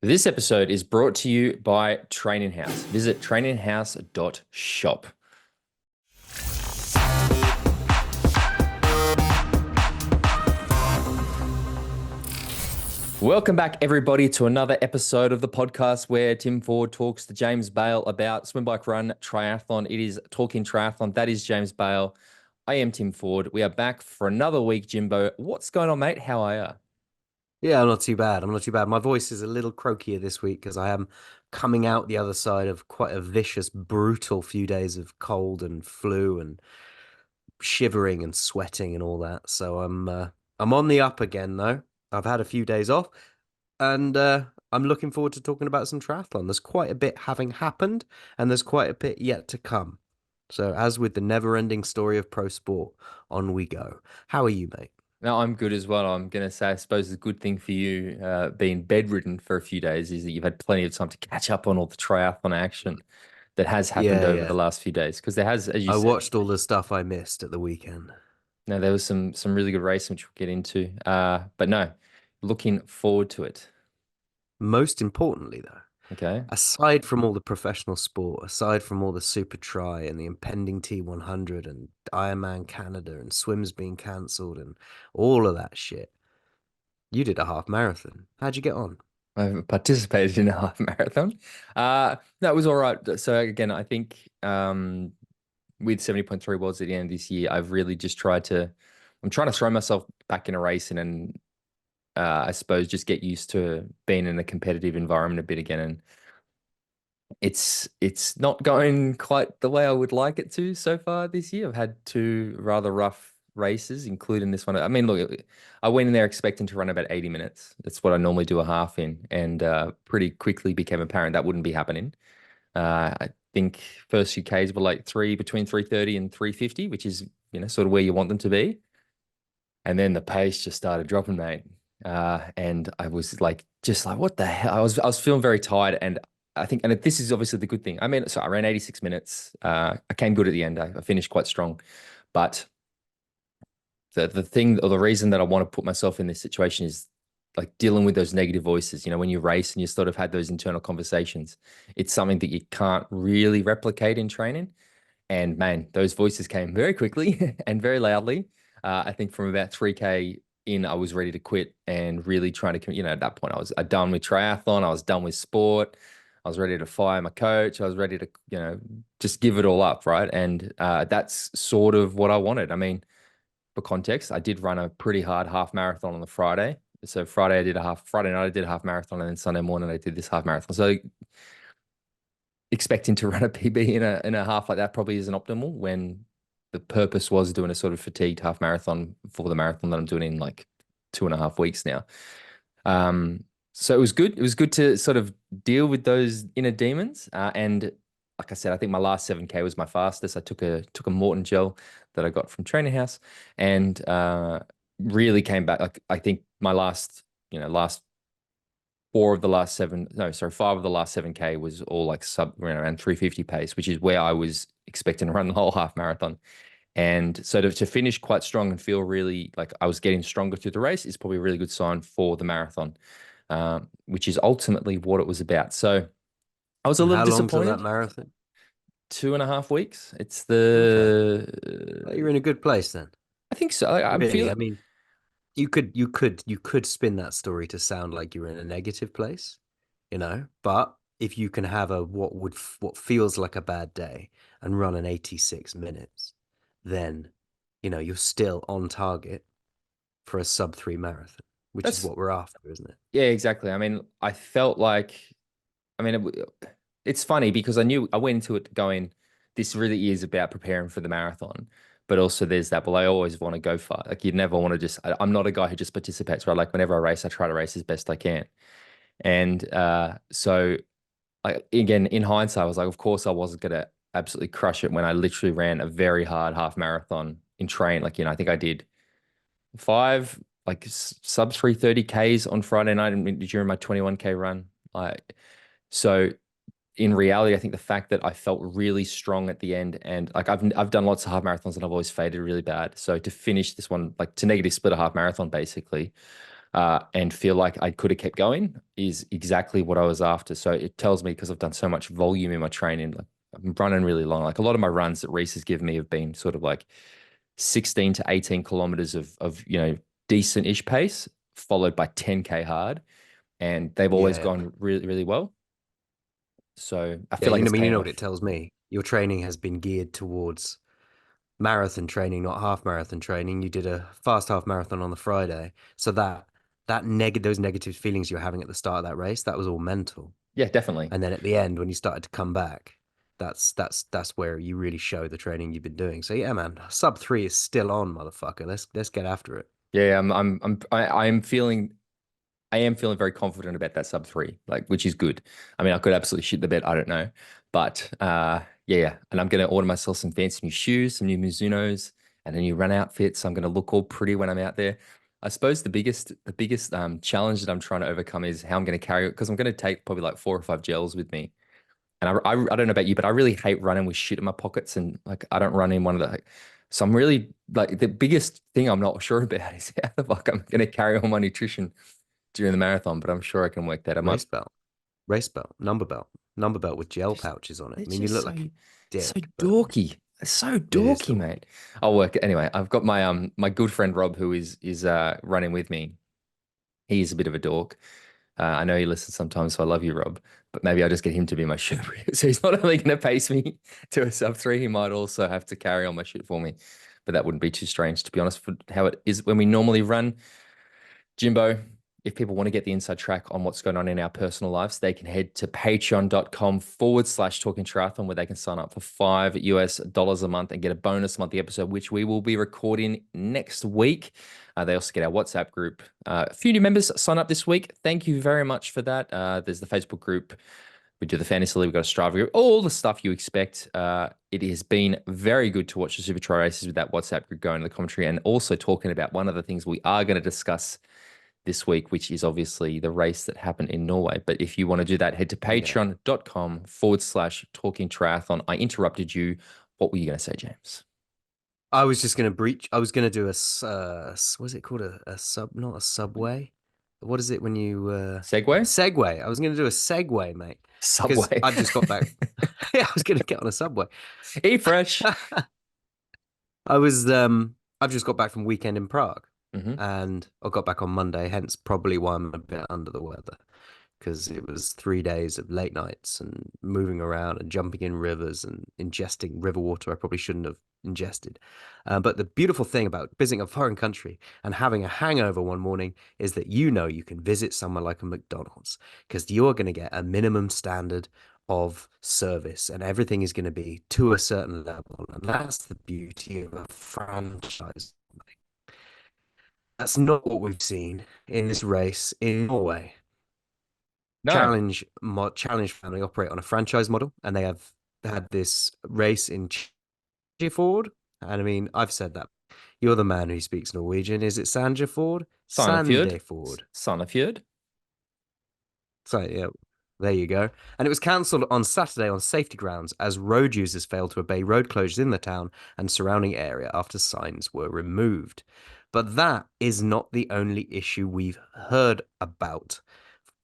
This episode is brought to you by Training House. Visit traininghouse.shop. Welcome back, everybody, to another episode of the podcast where Tim Ford talks to James Bale about swim, bike, run, triathlon. It is Talking Triathlon. That is James Bale. I am Tim Ford. We are back for another week, Jimbo. What's going on, mate? How are you? Yeah, I'm not too bad. I'm not too bad. My voice is a little croakier this week because I am coming out the other side of quite a vicious, brutal few days of cold and flu and shivering and sweating and all that. So I'm on the up again though. I've had a few days off and I'm looking forward to talking about some triathlon. There's quite a bit having happened and there's quite a bit yet to come. So as with the never-ending story of pro sport, on we go. How are you, mate? No, I'm good as well. I'm going to say, I suppose the good thing for you, being bedridden for a few days, is that you've had plenty of time to catch up on all the triathlon action that has happened Yeah, over the yeah. last few days. Because there has, as you I said, watched all the stuff I missed at the weekend. no, there was some really good racing which we'll get into. But no, looking forward to it. Most importantly, though, Okay. aside from all the professional sport, aside from all the Supertri and the impending T100 and Ironman Canada and swims being cancelled and all of that shit, you did a half marathon. How'd you get on? I've participated in a half marathon. That was all right. So again, I think with 70.3 worlds at the end of this year, I've really just I'm trying to throw myself back in a racing and I suppose just get used to being in a competitive environment a bit again. And it's not going quite the way I would like it to so far this year. I've had two rather rough races, including this one. I mean, look, I went in there expecting to run about 80 minutes. That's what I normally do a half in, and pretty quickly became apparent that wouldn't be happening. I think first few Ks were like between 330 and 350, which is, sort of where you want them to be. And then the pace just started dropping, mate. And I was like, just like, what the hell? I was feeling very tired, and I think, and this is obviously the good thing. I mean, so I ran 86 minutes. I came good at the end. I finished quite strong, but the thing or the reason that I want to put myself in this situation is like dealing with those negative voices. When you race and you sort of had those internal conversations, it's something that you can't really replicate in training. And man, those voices came very quickly and very loudly. I think from about 3K in, I was ready to quit and really trying to, at that point, I was done with triathlon. I was done with sport. I was ready to fire my coach. I was ready to, just give it all up. Right. And that's sort of what I wanted. I mean, for context, I did run a pretty hard half marathon on the Friday. So Friday night I did a half marathon, and then Sunday morning I did this half marathon. So expecting to run a PB in a half like that probably isn't optimal when the purpose was doing a sort of fatigued half marathon for the marathon that I'm doing in like 2.5 weeks now. So it was good. It was good to sort of deal with those inner demons. And like I said, I think my last 7K was my fastest. I took a Morton gel that I got from Training House and really came back. Like I think my last 5 of the last 7K was all like around 350 pace, which is where I was expecting to run the whole half marathon. And so to finish quite strong and feel really like I was getting stronger through the race is probably a really good sign for the marathon, which is ultimately what it was about. So I was a And little how long's that disappointed. marathon? 2.5 weeks. It's Okay. Well, the you're in a good place then. I think so. I'm Really, feeling. I mean, you could spin that story to sound like you're in a negative place. But if you can have what feels like a bad day and run an 86 minutes, then you're still on target for a sub 3 marathon, which is That's what we're after, isn't it? Yeah, exactly. I mean, I felt like, I mean, it's funny because I went into it going, this really is about preparing for the marathon, but also there's that, well, I always want to go far. Like you never want to I'm not a guy who just participates, right? Like whenever I race, I try to race as best I can. And so again, in hindsight, I was like, of course I wasn't going to absolutely crush it when I literally ran a very hard half marathon in train. Like, I think I did five like sub 330 Ks on Friday night during my 21K run. So in reality, I think the fact that I felt really strong at the end, and like I've done lots of half marathons and I've always faded really bad. So to finish this one, like to negative split a half marathon basically, and feel like I could have kept going is exactly what I was after. So it tells me because I've done so much volume in my training, like I'm running really long. Like a lot of my runs that Reese has given me have been sort of like 16 to 18 kilometers of decent-ish pace, followed by 10K hard. And they've always Yeah. gone really, really well. So I Yeah, feel like it's you paying know what it off. tells me? Your training has been geared towards marathon training, not half marathon training. You did a fast half marathon on the Friday. So those negative feelings you were having at the start of that race, that was all mental. Yeah, definitely. And then at the end, when you started to come back, that's where you really show the training you've been doing. So yeah, man, sub 3 is still on, motherfucker. Let's get after it. Yeah, I am feeling very confident about that sub 3, like which is good. I mean, I could absolutely shit the bed. I don't know, but yeah. And I'm gonna order myself some fancy new shoes, some new Mizunos, and a new run outfit. So I'm gonna look all pretty when I'm out there. I suppose the biggest challenge that I'm trying to overcome is how I'm gonna carry it because I'm gonna take probably like 4 or 5 gels with me. And I don't know about you, but I really hate running with shit in my pockets, and like I don't run in one of the. So I'm really like the biggest thing I'm not sure about is how the fuck I'm gonna carry all my nutrition during the marathon, but I'm sure I can work that. I might. Race belt, number belt with gel pouches on it. They're I mean, you just look so like a so dick, but dorky. They're so it is dorky, dorky. mate. I'll work it anyway. I've got my good friend Rob who is running with me. He's a bit of a dork. I know he listens sometimes, so I love you, Rob. But maybe I'll just get him to be my shit. So he's not only going to pace me to a sub 3, he might also have to carry on my shit for me. But that wouldn't be too strange, to be honest, for how it is when we normally run. Jimbo, if people want to get the inside track on what's going on in our personal lives, they can head to patreon.com/talking triathlon, where they can sign up for $5 a month and get a bonus monthly episode, which we will be recording next week. They also get our WhatsApp group. A few new members sign up this week. Thank you very much for that. There's the Facebook group. We do the fantasy league. We've got a Strava group, all the stuff you expect. It has been very good to watch the Supertri races with that WhatsApp group going in the commentary and also talking about one of the things we are going to discuss this week, which is obviously the race that happened in Norway. But if you want to do that, head to Yeah. patreon.com/talking triathlon. I interrupted you. What were you going to say, James? I was just gonna breach. I was gonna do what's it called? A sub, not a subway. What is it when you Segway? segue? I was gonna do a segue, mate, because Subway. I've just got back. Yeah, I was gonna get on a subway. Eat fresh. I was I've just got back from weekend in Prague, Hmm. and I got back on Monday, hence probably why I'm a bit under the weather, because it was 3 days of late nights and moving around and jumping in rivers and ingesting river water I probably shouldn't have ingested. But the beautiful thing about visiting a foreign country and having a hangover one morning is that you can visit somewhere like a McDonald's because you're going to get a minimum standard of service and everything is going to be to a certain level. And that's the beauty of a franchise. That's not what we've seen in this race in Norway. No, Challenge family operate on a franchise model, and they have had this race in Sandefjord. And I mean, I've said that. You're the man who speaks Norwegian. Is it Sandefjord? Sanefjord. Sandefjord. Sanefjord. So yeah, there you go. And it was cancelled on Saturday on safety grounds as road users failed to obey road closures in the town and surrounding area after signs were removed. But that is not the only issue we've heard about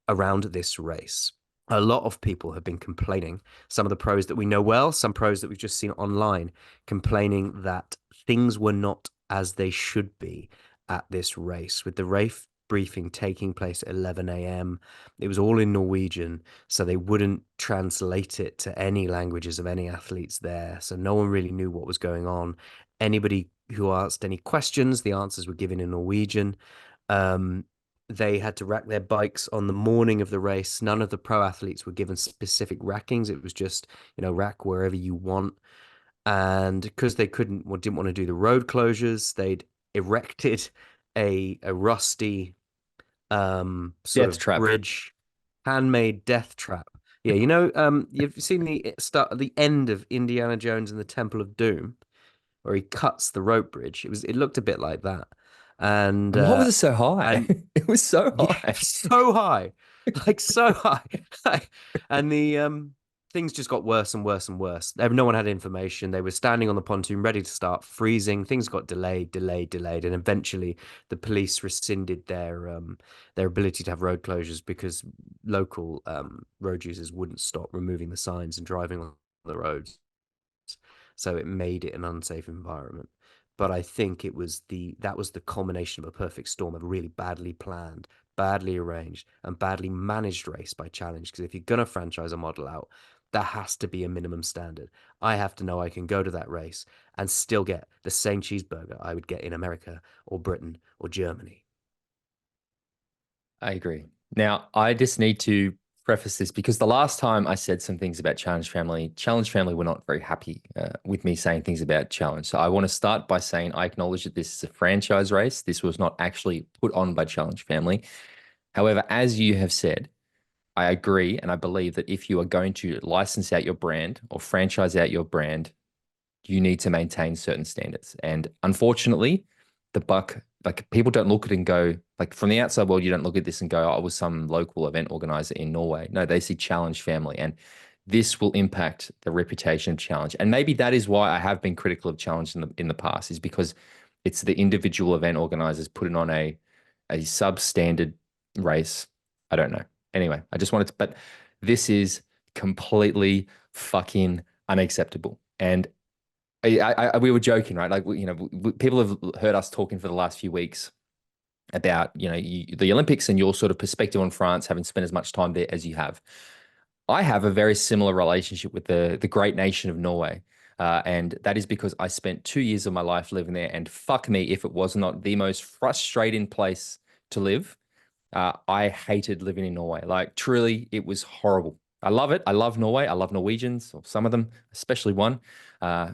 around this race. A lot of people have been complaining, some of the pros that we know well, some pros that we've just seen online, complaining that things were not as they should be at this race. With the race briefing taking place at 11 a.m., it was all in Norwegian, so they wouldn't translate it to any languages of any athletes there. So no one really knew what was going on. Anybody who asked any questions, the answers were given in Norwegian. Um, they had to rack their bikes on the morning of the race. None of the pro athletes were given specific rackings. It was just, rack wherever you want. And because they couldn't or didn't want to do the road closures, they'd erected a rusty sort Death of trap. bridge, handmade death trap. Yeah, you've seen the end of Indiana Jones and the Temple of Doom, where he cuts the rope bridge. It looked a bit like that. And And why was it so high? and It was so yeah, high. so high, like so high. And things just got worse and worse and worse. No one had information. They were standing on the pontoon ready to start, freezing. Things got delayed, and eventually the police rescinded their ability to have road closures because local road users wouldn't stop removing the signs and driving on the roads. So it made it an unsafe environment. But I think that was the culmination of a perfect storm of a really badly planned, badly arranged, and badly managed race by Challenge. Because if you're gonna franchise a model out, there has to be a minimum standard. I have to know I can go to that race and still get the same cheeseburger I would get in America or Britain or Germany. I agree. Now, I just need to preface this because the last time I said some things about Challenge Family were not very happy with me saying things about Challenge. So I want to start by saying I acknowledge that this is a franchise race. This was not actually put on by Challenge Family. However, as you have said, I agree and I believe that if you are going to license out your brand or franchise out your brand, you need to maintain certain standards. And unfortunately, the buck, like people don't look at it and go, like from the outside world, you don't look at this and go, oh, I was some local event organizer in Norway. No, they see Challenge Family. And this will impact the reputation of Challenge. And maybe that is why I have been critical of Challenge in the past, is because it's the individual event organizers putting on a substandard race. I don't know. Anyway, I just wanted to, but this is completely fucking unacceptable. And we were joking, right? Like, people have heard us talking for the last few weeks about, the Olympics and your sort of perspective on France, having spent as much time there as you have. I have a very similar relationship with the great nation of Norway. And that is because I spent 2 years of my life living there. And fuck me, if it was not the most frustrating place to live. I hated living in Norway. Like, truly, it was horrible. I love it. I love Norway. I love Norwegians, or some of them, especially one. Uh,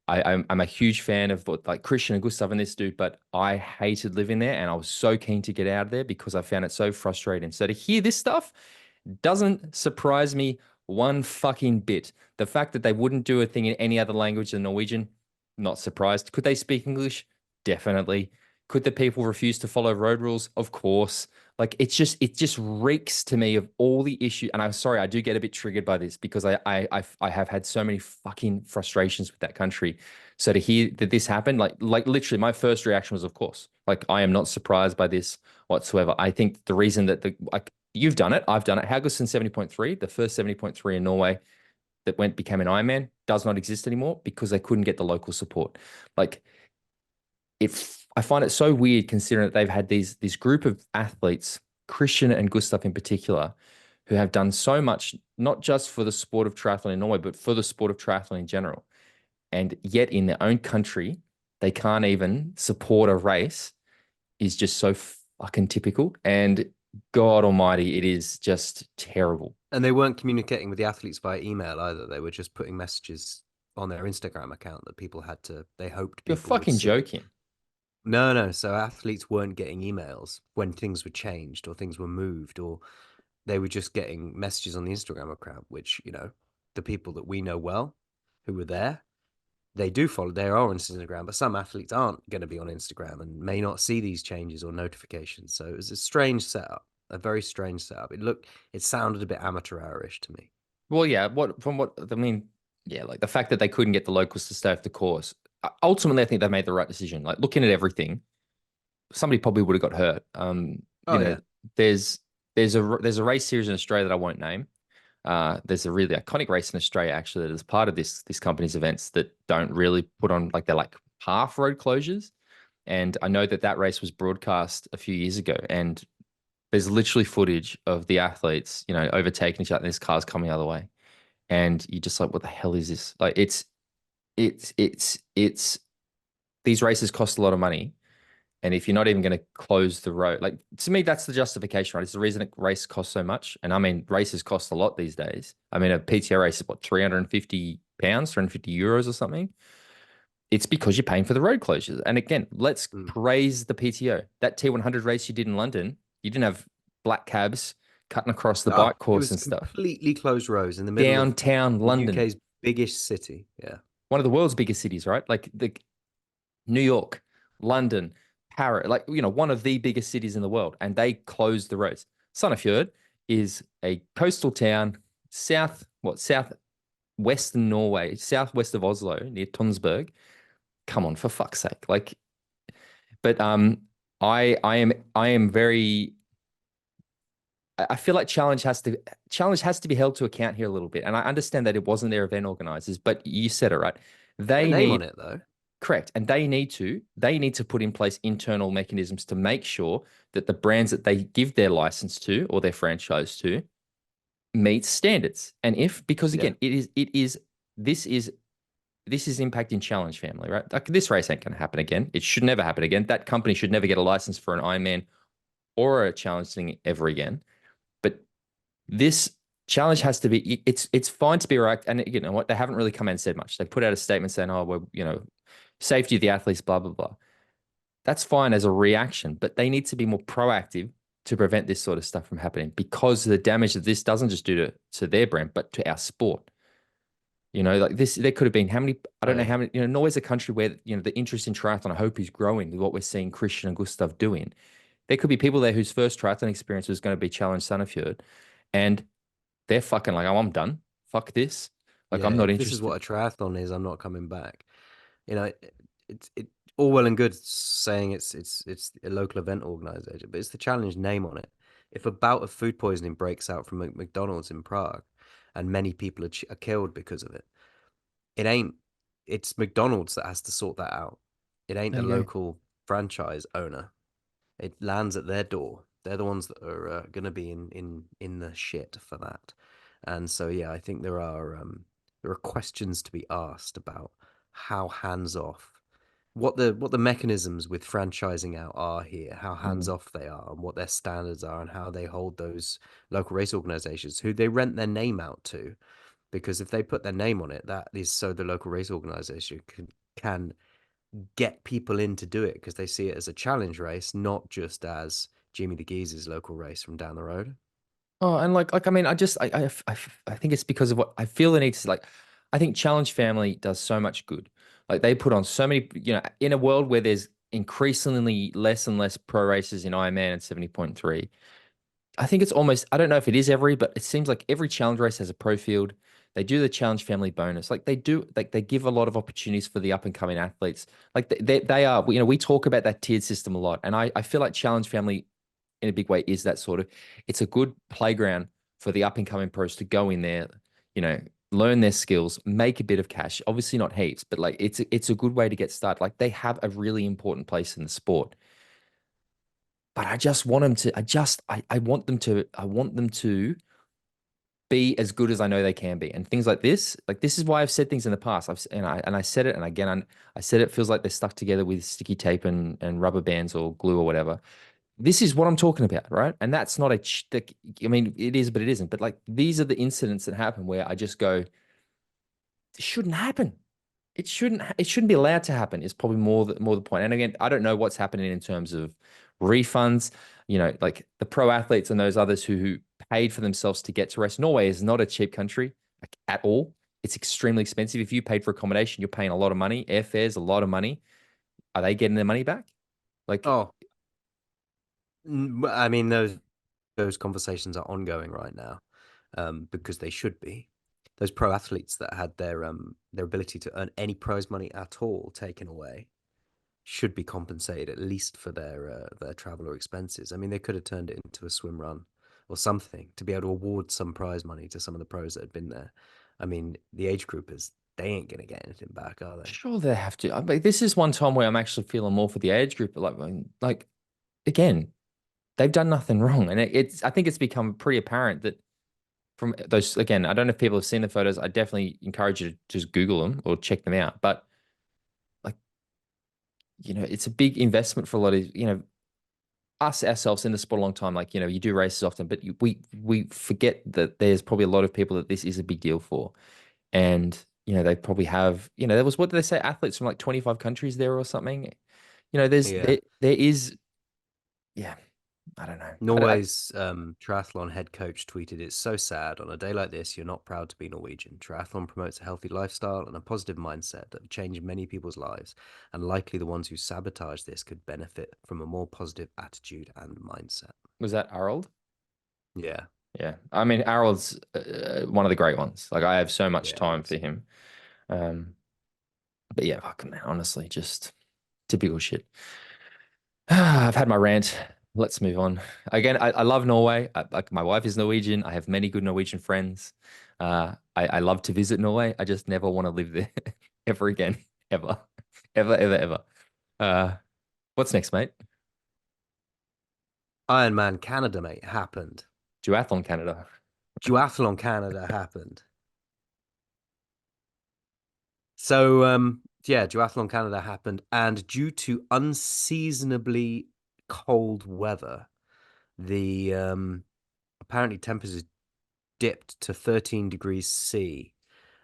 I'm a huge fan of what like Christian and Gustav and this dude, but I hated living there and I was so keen to get out of there because I found it so frustrating. So to hear this stuff doesn't surprise me one fucking bit. The fact that they wouldn't do a thing in any other language than Norwegian, not surprised. Could they speak English? Definitely. Could the people refuse to follow road rules? Of course. Like it just reeks to me of all the issue. And I'm sorry, I do get a bit triggered by this because I have had so many fucking frustrations with that country. So to hear that this happened, like literally my first reaction was, of course. Like I am not surprised by this whatsoever. I think the reason that you've done it, I've done it. Haugesund 70.3, the first 70.3 in Norway that became an Ironman, does not exist anymore because they couldn't get the local support. Like I find it so weird considering that they've had this group of athletes, Christian and Gustav in particular, who have done so much, not just for the sport of triathlon in Norway, but for the sport of triathlon in general. And yet in their own country, they can't even support a race is just so fucking typical. And God Almighty, it is just terrible. And they weren't communicating with the athletes via email either. They were just putting messages on their Instagram account that they hoped You're people would fucking see. joking. No, no. So athletes weren't getting emails when things were changed or things were moved, or they were just getting messages on the Instagram account, which, the people that we know well who were there, they do follow, they are on Instagram, but some athletes aren't going to be on Instagram and may not see these changes or notifications. So it was a strange setup, a very strange setup. It sounded a bit amateur hourish to me. Well, yeah, yeah, like the fact that they couldn't get the locals to stay off the course. Ultimately, I think they made the right decision. Like looking at everything, somebody probably would have got hurt. Oh, yeah. There's there's a race series in Australia that I won't name. There's a really iconic race in Australia actually that is part of this company's events that don't really put on like they're like half road closures. And I know that race was broadcast a few years ago, and there's literally footage of the athletes, overtaking each other, and this car's coming the other way, and you're just like, what the hell is this? Like, it's these races cost a lot of money. And if you're not even going to close the road, like to me, that's the justification, right? It's the reason a race costs so much. And I mean, races cost a lot these days. I mean, a PTO race is what, £350, €350 or something. It's because you're paying for the road closures. And again, let's praise the PTO. That T100 race you did in London, you didn't have black cabs cutting across the bike It course was and stuff. completely closed roads in the middle of Downtown the London, UK's biggest city. Yeah. one of the world's biggest cities, right? Like the New York, London, Paris, like, one of the biggest cities in the world. And they closed the roads. Sandefjord is a coastal town, south Western Norway, southwest of Oslo, near Tonsberg. Come on, for fuck's sake. Like, but I am very I feel like challenge has to be held to account here a little bit. And I understand that it wasn't their event organizers, but you said it right. Put their They name on need it though. correct, and they need to put in place internal mechanisms to make sure that the brands that they give their license to or their franchise to meets standards. And if because Yeah. again, this is this is impacting challenge family, right? Like this race ain't gonna happen again. It should never happen again. That company should never get a license for an Ironman or a challenge thing ever again. But this challenge has to be it's fine to be right. And you know what? They haven't really come out and said much. They put out a statement saying, oh, well, safety of the athletes, blah, blah, blah. That's fine as a reaction, but they need to be more proactive to prevent this sort of stuff from happening because the damage that this doesn't just do to their brand, but to our sport. Like this, there could have been how many, I don't know Right. how many, Norway's a country where, the interest in triathlon, I hope is growing with what we're seeing Christian and Gustav doing. There could be people there whose first triathlon experience was going to be Challenge Sanefjord, and they're fucking like, oh, I'm done. Fuck this. Like, Yeah, I'm not if this is interested. what a triathlon is, I'm not coming back. You know, it's all well and good saying it's a local event organization, but it's the challenge name on it. If a bout of food poisoning breaks out from McDonald's in Prague, and many people are killed because of it, it ain't. It's McDonald's that has to sort that out. It ain't There the you go. local franchise owner. It lands at their door. They're the ones that are going to be in the shit for that. And so yeah, I think there are questions to be asked about how hands off what the mechanisms with franchising out are here, how hands Mm. off they are, and what their standards are, and how they hold those local race organizations who they rent their name out to. Because if they put their name on it, that is so the local race organization can get people in to do it because they see it as a challenge race, not just as Jimmy the Geezer's local race from down the road. Oh, and I mean, I think it's because of what I feel the need to like. I think Challenge Family does so much good. Like they put on so many, in a world where there's increasingly less and less pro races in Ironman and 70.3. I think it's almost, I don't know if it is every, but it seems like every challenge race has a pro field. They do the challenge family bonus. Like they do, like they give a lot of opportunities for the up and coming athletes. Like they are, we talk about that tiered system a lot. And I feel like challenge family in a big way is that sort of, it's a good playground for the up and coming pros to go in there, you know, learn their skills, make a bit of cash. Obviously not heaps, but like it's a good way to get started. Like they have a really important place in the sport. But I just want them to, I want them to be as good as I know they can be. And things like this is why I've said things in the past. And I said it, and again, I said it feels like they're stuck together with sticky tape and rubber bands or glue or whatever. This is what I'm talking about, right? And that's not I mean, it is, but it isn't. But like these are the incidents that happen where I just go, this shouldn't happen. It shouldn't be allowed to happen is probably more the point. And again, I don't know what's happening in terms of refunds, like the pro athletes and those others who paid for themselves to get to race. Norway is not a cheap country, like, at all. It's extremely expensive. If you paid for accommodation, you're paying a lot of money. Airfares, a lot of money. Are they getting their money back? Like, Oh, I mean those conversations are ongoing right now, because they should be. Those pro athletes that had their ability to earn any prize money at all taken away should be compensated at least for their travel or expenses. I mean, they could have turned it into a swim run or something to be able to award some prize money to some of the pros that had been there. I mean, the age groupers, they ain't gonna get anything back, are they? sure they have to. I mean, this is one time where I'm actually feeling more for the age group. Like again, they've done nothing wrong, and I think it's become pretty apparent that from those again, I don't know if people have seen the photos. I definitely encourage you to just Google them or check them out. But like, it's a big investment for a lot of, us ourselves in the sport a long time. Like, you do races often, but we forget that there's probably a lot of people that this is a big deal for. And, they probably have, there was, what did they say, athletes from like 25 countries there or something. Yeah. There is, yeah, I don't know. Norway's triathlon head coach tweeted, "It's so sad. On a day like this, you're not proud to be Norwegian. Triathlon promotes a healthy lifestyle and a positive mindset that have changed many people's lives, and likely the ones who sabotage this could benefit from a more positive attitude and mindset." Was that Harold? Yeah. Yeah. I mean, Harold's one of the great ones. Like I have so much Yeah, time for he's him. Um, but yeah, fucking man, honestly, just typical shit. I've had my rant. Let's move on. Again, I love Norway. Like my wife is Norwegian. I have many good Norwegian friends. I love to visit Norway. I just never want to live there ever again. Ever. Ever, ever, ever. Uh, what's next, mate? Ironman Canada, mate, happened. Duathlon Canada. Duathlon Canada happened. So yeah, Duathlon Canada happened, and due to unseasonably cold weather, the apparently temperatures dipped to 13 degrees C.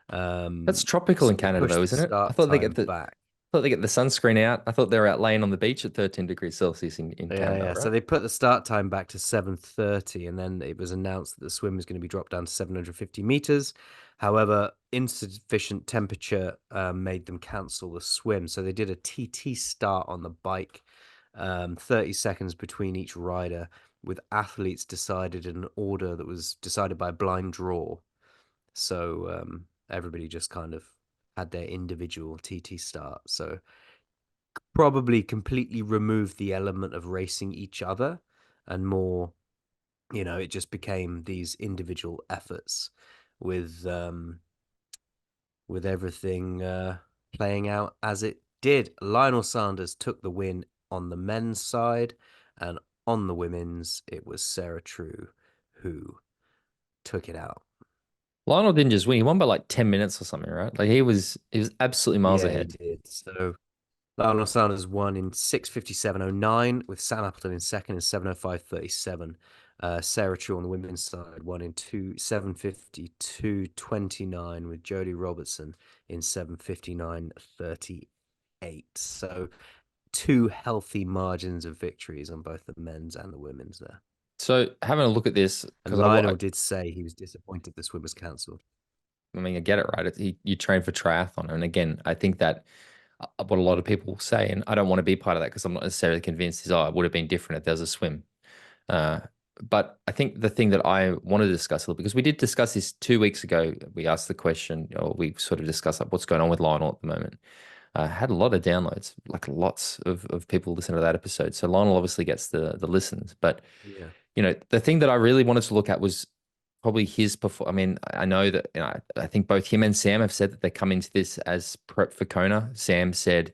That's tropical So in they Canada pushed though, the isn't it? start time back. I thought they get the sunscreen out. I thought they were out laying on the beach at 13 degrees Celsius in Yeah, Canada, yeah. So right? they put the start time back to 7:30, and then it was announced that the swim was going to be dropped down to 750 meters. However, insufficient temperature made them cancel the swim. So they did a TT start on the bike, 30 seconds between each rider, with athletes decided in an order that was decided by blind draw. So everybody just kind of had their individual TT start. So probably completely removed the element of racing each other and more, it just became these individual efforts with everything playing out as it did. Lionel Sanders took the win on the men's side, and on the women's it was Sarah True who took it out. Lionel didn't just win. He won by like 10 minutes or something, right? Like he was absolutely miles Yeah, he ahead. did. So Lionel Sanders won in 6:57.09, with Sam Appleton in second in 7:05.37. Sarah True on the women's side won in 7:52.29, with Jodie Robertson in 7:59.38. So two healthy margins of victories on both the men's and the women's there. So having a look at this, And Lionel did say he was disappointed the swim was cancelled. I mean, I get it, right? You train for triathlon. And again, I think that what a lot of people say, and I don't want to be part of that because I'm not necessarily convinced is, oh, it would have been different if there was a swim. Uh, but I think the thing that I want to discuss a little, because we did discuss this 2 weeks ago, we asked the question, or we sort of discussed like what's going on with Lionel at the moment. Had a lot of downloads, like lots of people listen to that episode. So Lionel obviously gets the listens, but Yeah. the thing that I really wanted to look at was probably his perform. I mean, I know that I think both him and Sam have said that they come into this as prep for Kona. Sam said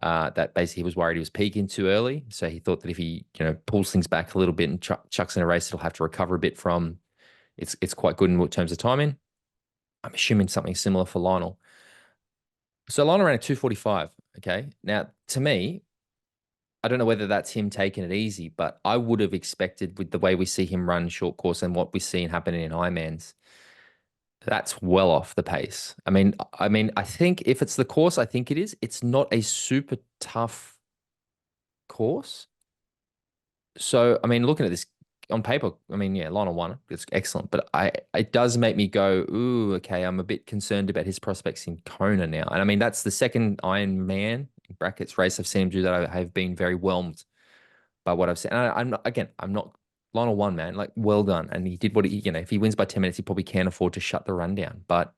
that basically he was worried he was peaking too early, so he thought that if he pulls things back a little bit and chucks in a race, he'll have to recover a bit from. It's quite good in terms of timing. I'm assuming something similar for Lionel. So Lionel ran a 2:45. Okay, now to me, I don't know whether that's him taking it easy, but I would have expected with the way we see him run short course and what we've seen happening in Ironmans, that's well off the pace. I think if it's the course, I think it is. It's not a super tough course. So, I mean, looking at this on paper, I mean, yeah, Lionel won. It's excellent, but it does make me go, ooh, okay, I'm a bit concerned about his prospects in Kona now. And I mean, that's the second Ironman in brackets race I've seen him do that I have been very whelmed by what I've seen. And I'm not, again, I'm not Lionel won, man. Like, well done. And he did what if he wins by 10 minutes, he probably can't afford to shut the run down. But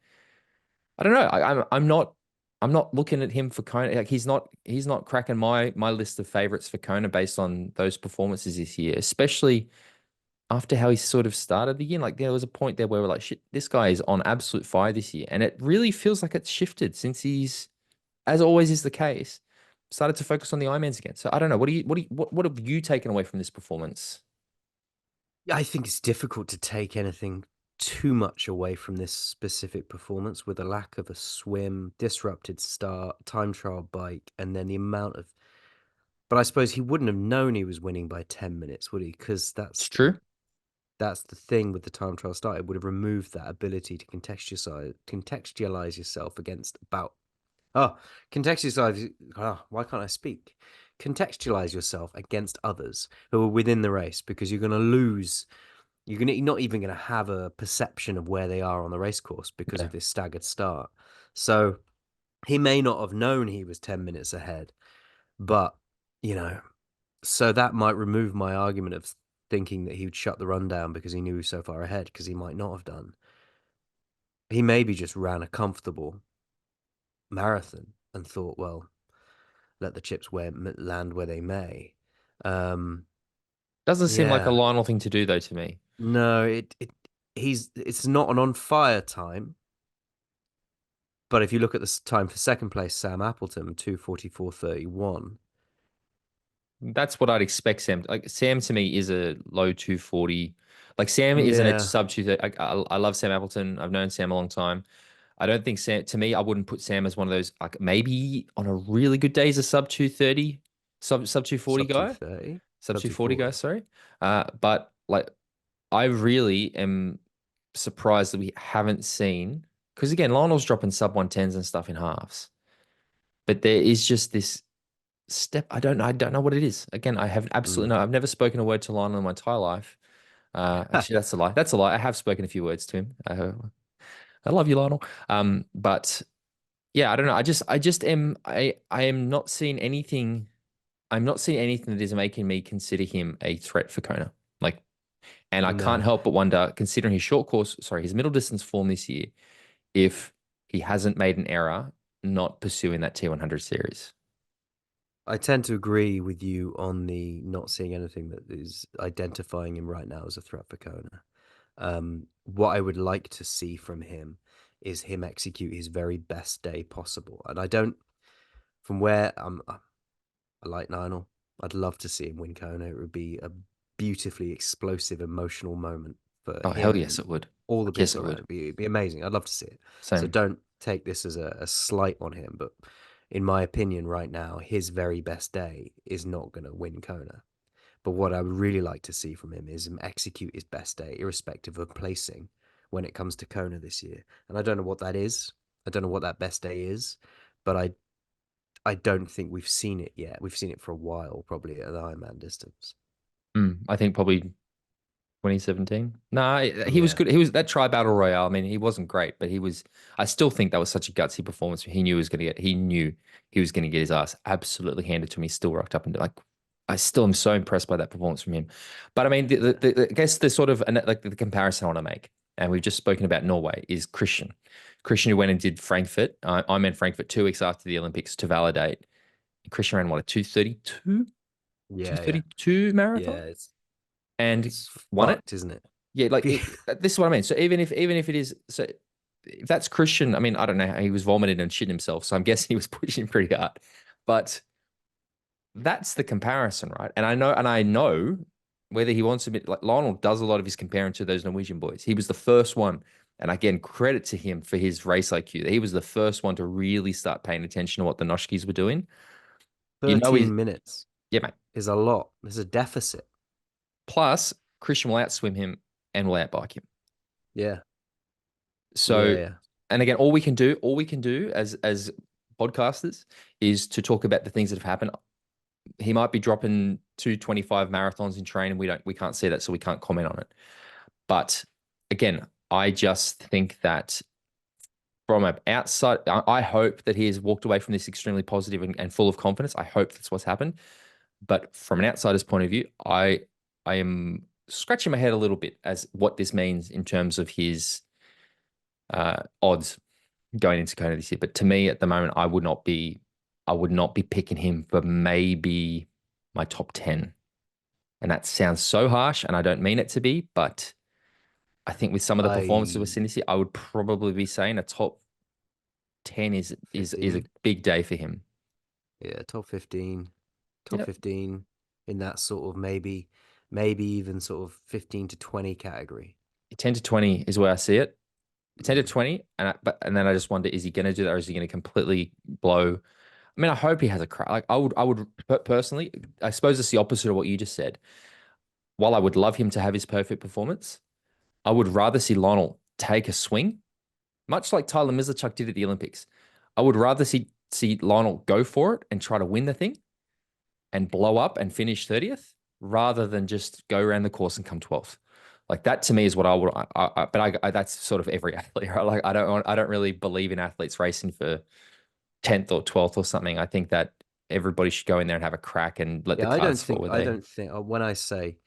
I don't know. I'm not looking at him for Kona. Like he's not cracking my list of favorites for Kona based on those performances this year, especially after how he sort of started the year. Like there was a point there where we're like, shit, this guy is on absolute fire this year. And it really feels like it's shifted since he's, as always is the case, started to focus on the Ironmans again. So I don't know. What have you taken away from this performance? I think it's difficult to take anything too much away from this specific performance with a lack of a swim, disrupted start, time trial bike, and then the amount of. But I suppose he wouldn't have known he was winning by 10 minutes, would he? Because It's true. that's the thing with the time trial start. It would have removed that ability to contextualize yourself against about. Oh, contextualize. Oh, why can't I speak? Contextualize yourself against others who are within the race, because you're going to lose. You're not even going to have a perception of where they are on the race course because Yeah. of this staggered start. So he may not have known he was 10 minutes ahead, but you know, so that might remove my argument of thinking that he would shut the run down because he knew he was so far ahead, because he might not have done. He maybe just ran a comfortable marathon and thought, well, let the chips land where they may. Um, Doesn't seem like a yeah, Lionel thing to do though to me. no, it's not an on fire time. But if you look at the time for second place, Sam Appleton, 2:44:31. That's what I'd expect Sam. Like Sam to me is a low 240. Like Sam isn't a Yeah, sub 230. I love Sam Appleton. I've known Sam a long time. I don't think Sam, to me, I wouldn't put Sam as one of those, like maybe on a really good day he's a sub 230, sub 240 sub guy, 230, sub sub 240 guy, 240. sorry. But like I really am surprised that we haven't seen, because again, Lionel's dropping sub 110s and stuff in halves. But there is just this step. I don't know what it is. Again, I have absolutely Mm. no. I've never spoken a word to Lionel in my entire life. Actually, that's a lie. That's a lie. I have spoken a few words to him. I love you, Lionel. But yeah, I don't know. I just am. I am not seeing anything. I'm not seeing anything that is making me consider him a threat for Kona. Like, and I can't No, help but wonder, considering his short course, sorry, his middle distance form this year, if he hasn't made an error not pursuing that T100 series. I tend to agree with you on the not seeing anything that is identifying him right now as a threat for Kona. What I would like to see from him is him execute his very best day possible. And I don't, from where I like Lionel. I'd love to see him win Kona. It would be a beautifully explosive, emotional moment for Oh, hell him yes, and it would. all the Yes, people it around. would. It'd be amazing. I'd love to see it. So Same. don't take this as a slight on him. But in my opinion, right now, his very best day is not going to win Kona. But what I would really like to see from him is him execute his best day, irrespective of placing when it comes to Kona this year. And I don't know what that is. I don't know what that best day is, but I don't think we've seen it yet. We've seen it for a while, probably at the Ironman distance. I think probably 2017. No, he was Yeah. good. He was that tri battle royale. I mean, he wasn't great, but he was. I still think that was such a gutsy performance. He knew he was going to get. He knew he was going to get his ass absolutely handed to him. He still rocked up and like. I still am so impressed by that performance from him. But I mean, I guess the sort of like the comparison I want to make, and we've just spoken about Norway, is Christian. Christian who went and did Frankfurt. I'm in Frankfurt 2 weeks after the Olympics to validate. Christian ran what a 2:32, Yeah, yeah. 2:32 marathon Yeah, and it's won it. fucked, isn't it? Yeah, like this is what I mean. So even if it is so, if that's Christian, I mean, I don't know how he was vomiting and shitting himself, so I'm guessing he was pushing pretty hard. But that's the comparison, right? And I know whether he wants to admit, like Lionel does a lot of his comparing to those Norwegian boys. He was the first one, and again, credit to him for his race IQ. He was the first one to really start paying attention to what the Noshkis were doing. You know, he's 13 minutes yeah, mate. is a lot. There's a deficit. Plus, Christian will outswim him and will outbike him. Yeah. Yeah, So, yeah. and again, all we can do as podcasters is to talk about the things that have happened. He might be dropping 225 marathons in train, and we can't see that, so we can't comment on it. But again, I just think that from an outside, I hope that he has walked away from this extremely positive and full of confidence. I hope that's what's happened. But from an outsider's point of view, I am scratching my head a little bit as what this means in terms of his odds going into Kona this year. But to me, at the moment, I would not be picking him for maybe my top 10. And that sounds so harsh, and I don't mean it to be, but I think with some of the performances we've I seen this year, I would probably be saying a top 10 is a 15. big day for him. Yeah, top 15. Top Yep. 15 in that sort of maybe even sort of 15 to 20 category. 10 to 20 is where I see it. 10 to Mm. 20, and then I just wonder, is he going to do that, or is he going to completely blow? I mean, I hope he has a crack. Like I would personally, I suppose it's the opposite of what you just said. While I would love him to have his perfect performance, I would rather see Lionel take a swing, much like Tyler Mislachuk did at the Olympics. I would rather see Lionel go for it and try to win the thing and blow up and finish 30th rather than just go around the course and come 12th. Like that to me is what I would. But that's sort of every athlete, right? Like I don't really believe in athletes racing for 10th or 12th or something. I think that everybody should go in there and have a crack and let the Yeah, cards fall where I they. don't think when I say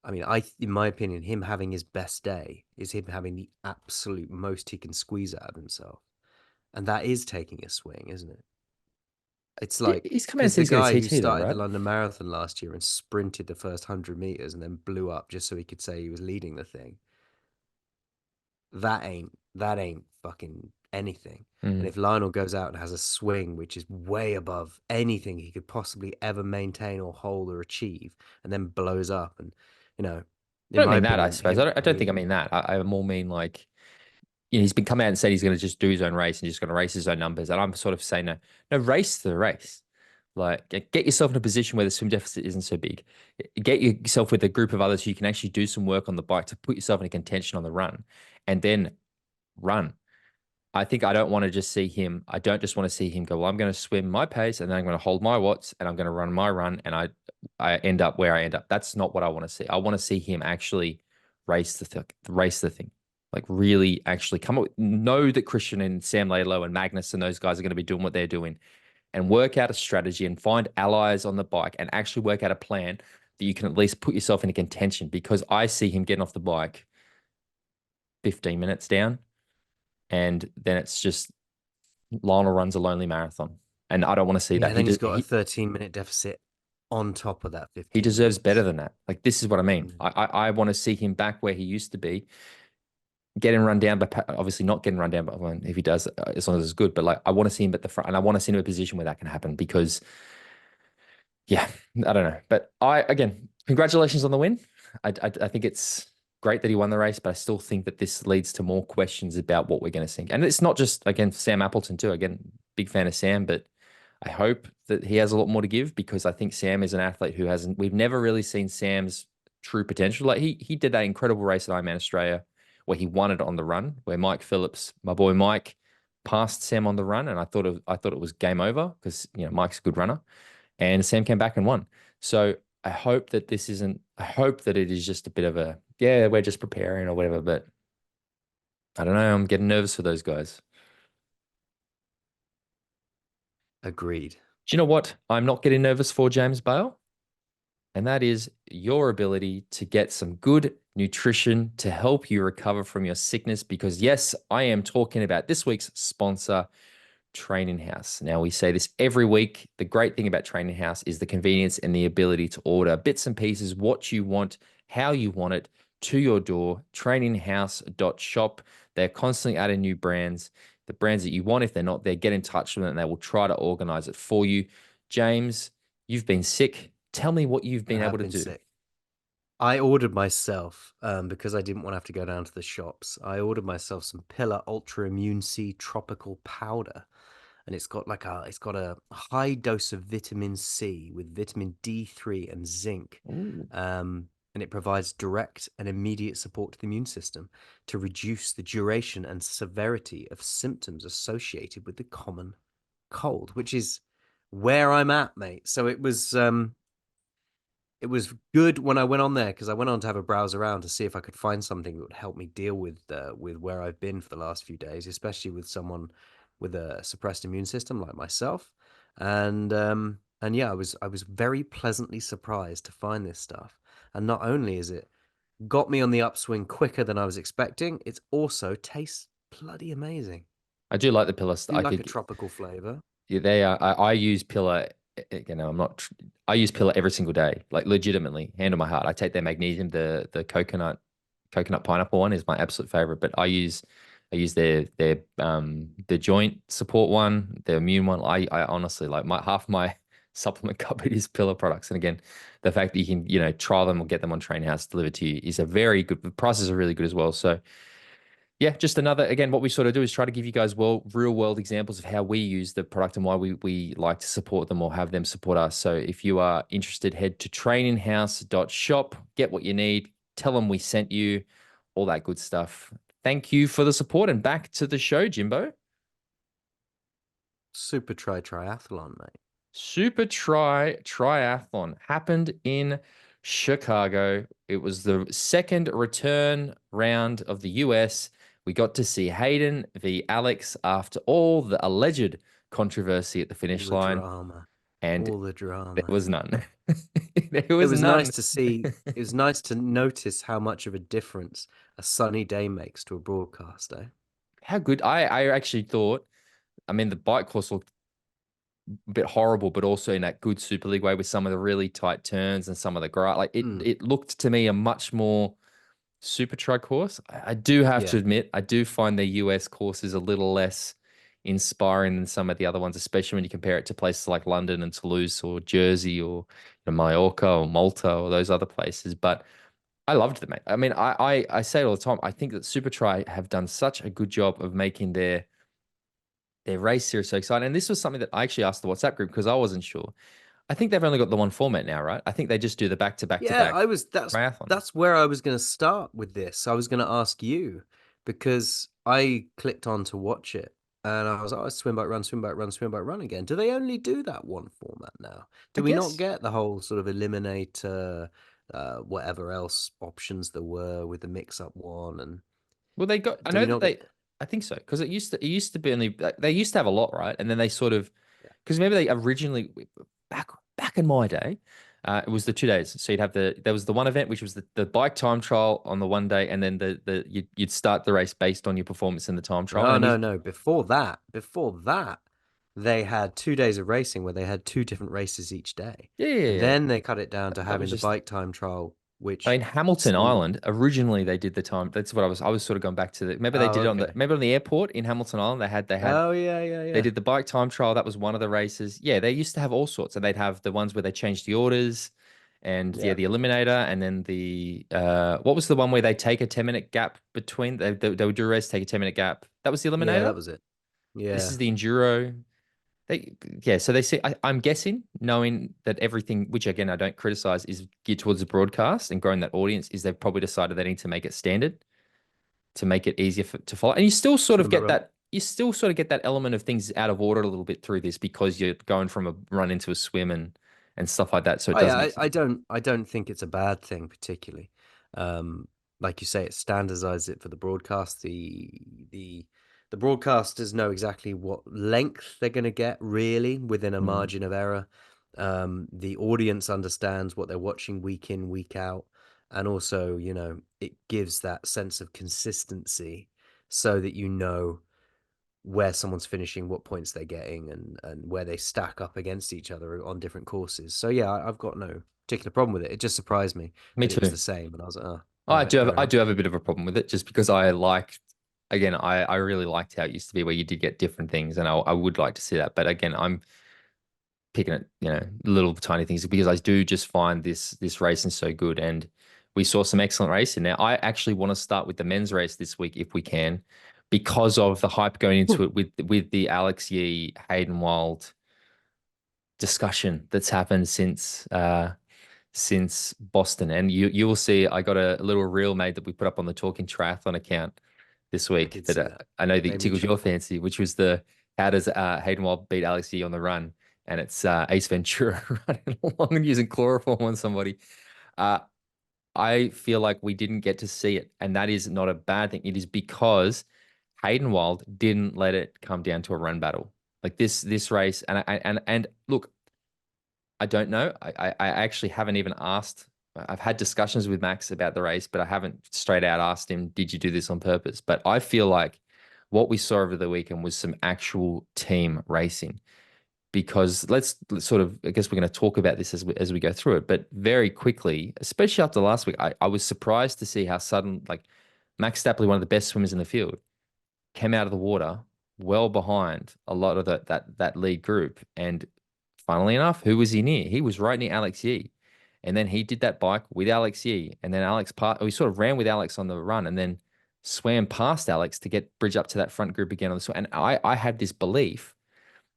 I mean, in my opinion, him having his best day is him having the absolute most he can squeeze out of himself. And that is taking a swing, isn't it? It's like, He's come out and because said the he's going to guy who TT though, started the right? London Marathon last year and sprinted the first 100 meters and then blew up just so he could say he was leading the thing, that ain't fucking anything. And Mm. if Lionel goes out and has a swing which is way above anything he could possibly ever maintain or hold or achieve, and then blows up, and you know, I in don't my mean that, I opinion, suppose. him I don't think I having mean that. I more mean like, he's been coming out and said he's going to just do his own race and just going to race his own numbers. And I'm sort of saying, no, no, race the race. Like, get yourself in a position where the swim deficit isn't so big. Get yourself with a group of others who you can actually do some work on the bike to put yourself in a contention on the run, and then run. I think I don't want to just see him. I don't just want to see him go, well, I'm going to swim my pace and then I'm going to hold my watts and I'm going to run my run and I end up where I end up. That's not what I want to see. I want to see him actually race the thing. Like really actually come up with, know that Christian and Sam Laidlow and Magnus and those guys are going to be doing what they're doing, and work out a strategy and find allies on the bike and actually work out a plan that you can at least put yourself in a contention, because I see him getting off the bike 15 minutes down and then it's just Lionel runs a lonely marathon, and I don't want to see yeah, that. then he's got a 13-minute deficit on top of that He 15 deserves better minutes. than that. Like, this is what I mean. Mm. I want to see him back where he used to be, getting run down, but obviously not getting run down. But well, if he does, as long as it's good. But like, I want to see him at the front, and I want to see him in a position where that can happen. Because yeah, I don't know. But again, congratulations on the win. I think it's great that he won the race, but I still think that this leads to more questions about what we're going to think. And it's not just, again, Sam Appleton too. Again, big fan of Sam, but I hope that he has a lot more to give, because I think Sam is an athlete who hasn't, we've never really seen Sam's true potential. Like, he did that incredible race at Ironman Australia where he won it on the run, where Mike Phillips, my boy Mike, passed Sam on the run, and I thought it was game over because Mike's a good runner, and Sam came back and won. So I hope that this isn't. I hope that it is just a bit of a, yeah, we're just preparing or whatever. But I don't know. I'm getting nervous for those guys. Agreed. Do you know what I'm not getting nervous for, James Bale? And that is your ability to get some good nutrition to help you recover from your sickness. Because yes, I am talking about this week's sponsor, Training House. Now, we say this every week. The great thing about Training House is the convenience and the ability to order bits and pieces, what you want, how you want it, to your door. Traininghouse.shop. They're constantly adding new brands, the brands that you want. If they're not there, get in touch with them and they will try to organize it for you. James, you've been sick. Tell me what you've I been able have to been do. sick. I ordered myself, because I didn't want to have to go down to the shops. I ordered myself some Pillar Ultra Immune C tropical powder, and it's got a high dose of vitamin C with vitamin D3 and zinc. Ooh. And it provides direct and immediate support to the immune system to reduce the duration and severity of symptoms associated with the common cold, which is where I'm at, mate. So it was good when I went on there, because I went on to have a browse around to see if I could find something that would help me deal with where I've been for the last few days, especially with someone with a suppressed immune system like myself. And yeah, I was very pleasantly surprised to find this stuff. And not only is it got me on the upswing quicker than I was expecting, it's also tastes bloody amazing. I do like the pillars. Do I like a could. tropical flavor. Yeah, they are. I use Pillar. I'm not. I use Pillar every single day, like legitimately, hand on my heart. I take their magnesium. The coconut pineapple one is my absolute favorite. But I use the joint support one, the immune one. I honestly like my half my supplement cupboard is Pillar products. And again, the fact that you can try them or get them on Train House delivered to you is a very good. The prices are really good as well. So yeah, just another, again, what we sort of do is try to give you guys real world examples of how we use the product and why we like to support them or have them support us. So if you are interested, head to traininghouse.shop, get what you need, tell them we sent you, all that good stuff. Thank you for the support, and back to the show, Jimbo. Supertri Triathlon, mate. Supertri Triathlon happened in Chicago. It was the second return round of the US. We got to see Hayden v. Alex after all the alleged controversy at the All finish the line. drama. and All the there drama. was none. There It was was nice none. to see. It was nice to notice how much of a difference a sunny day makes to a broadcast, eh? How good. I actually thought, I mean, the bike course looked a bit horrible, but also in that good Super League way with some of the really tight turns and some of the grass. Like Mm, it looked to me a much more Supertri course. I do have to yeah. admit, I do find the US courses a little less inspiring than some of the other ones, especially when you compare it to places like London and Toulouse or Jersey or Mallorca or Malta or those other places. But I loved them, mate. I mean, I say it all the time. I think that Supertri have done such a good job of making their race series so exciting. And this was something that I actually asked the WhatsApp group because I wasn't sure. I think they've only got the one format now, right? I think they just do the back to back to Yeah, back I was triathlons. that's where I was going to start with this. I was going to ask you because I clicked on to watch it and I was like, oh, swim bike run, swim bike run, swim bike run again. Do they only do that one format now? I Do we not guess. get the whole sort of eliminator, whatever else options there were with the mix up one? And Well, they got. I do know we that not get? I think so because it used to be only they used to have a lot, right? And then they sort of Yeah. because remember they originally back in my day, it was the 2 days. So you'd have there was the one event which was the bike time trial on the one day, and then you'd start the race based on your performance in the time trial, and No, then no, we no. Before that, they had 2 days of racing where they had two different races each day. yeah, yeah, yeah. Then they cut it down to That was having the just bike time trial, I which mean, Hamilton seemed. Island, originally they did the time. That's what I was sort of going back to the, remember they Oh, did it on the, okay. remember on the airport in Hamilton Island, Oh, yeah, yeah, they yeah. did the bike time trial. That was one of the races. Yeah. They used to have all sorts and they'd have the ones where they changed the orders and yeah, Yeah. the eliminator. And then what was the one where they take a 10-minute gap between, they would do a race, take a 10-minute gap. That was the Yeah, eliminator. that was it. This Yeah. is the enduro. Yeah, so they see. I'm guessing, knowing that everything, which again I don't criticize, is geared towards the broadcast and growing that audience, is they've probably decided they need to make it standard to make it easier to follow. And you still sort of Swim back get run. that. You still sort of get that element of things out of order a little bit through this because you're going from a run into a swim and stuff like that. So it Oh does yeah, make sense. I don't think it's a bad thing particularly. Um, like you say, it standardizes it for the broadcast. The the broadcasters know exactly what length they're going to get really within a Mm. margin of error. The audience understands what they're watching week in, week out, and also, it gives that sense of consistency so that you know where someone's finishing, what points they're getting, and where they stack up against each other on different courses. So yeah, I've got no particular problem with it. It just surprised me Me that it was too. the same, and I was like, oh, all I right, do have fair I enough. do have a bit of a problem with it just because I liked again I really liked how it used to be where you did get different things and I would like to see that. But again, I'm picking at little tiny things because I do just find this racing so good and we saw some excellent racing. Now I actually want to start with the men's race this week if we can because of the hype going into it with the Alex Yee Hayden Wilde discussion that's happened since Boston. And you will see I got a little reel made that we put up on the Talking Triathlon account this I week did that see that. I know that Made me tickled your chuckle. fancy, which was the how does Hayden Wild beat Alex Yee on the run? And it's Ace Ventura running along and using chloroform on somebody. Uh, I feel like we didn't get to see it, and that is not a bad thing. It is because Hayden Wild didn't let it come down to a run battle. Like this race, and look, I don't know. I actually haven't even asked. I've had discussions with Max about the race, but I haven't straight out asked him, did you do this on purpose? But I feel like what we saw over the weekend was some actual team racing because let's sort of, I guess we're going to talk about this as we go through it, but very quickly, especially after last week, I was surprised to see how sudden, like Max Stapley, one of the best swimmers in the field, came out of the water well behind a lot of that lead group. And funnily enough, who was he near? He was right near Alex Yee. And then he did that bike with Alex Yee. And then he sort of ran with Alex on the run and then swam past Alex to get bridge up to that front group again on the swim. And I had this belief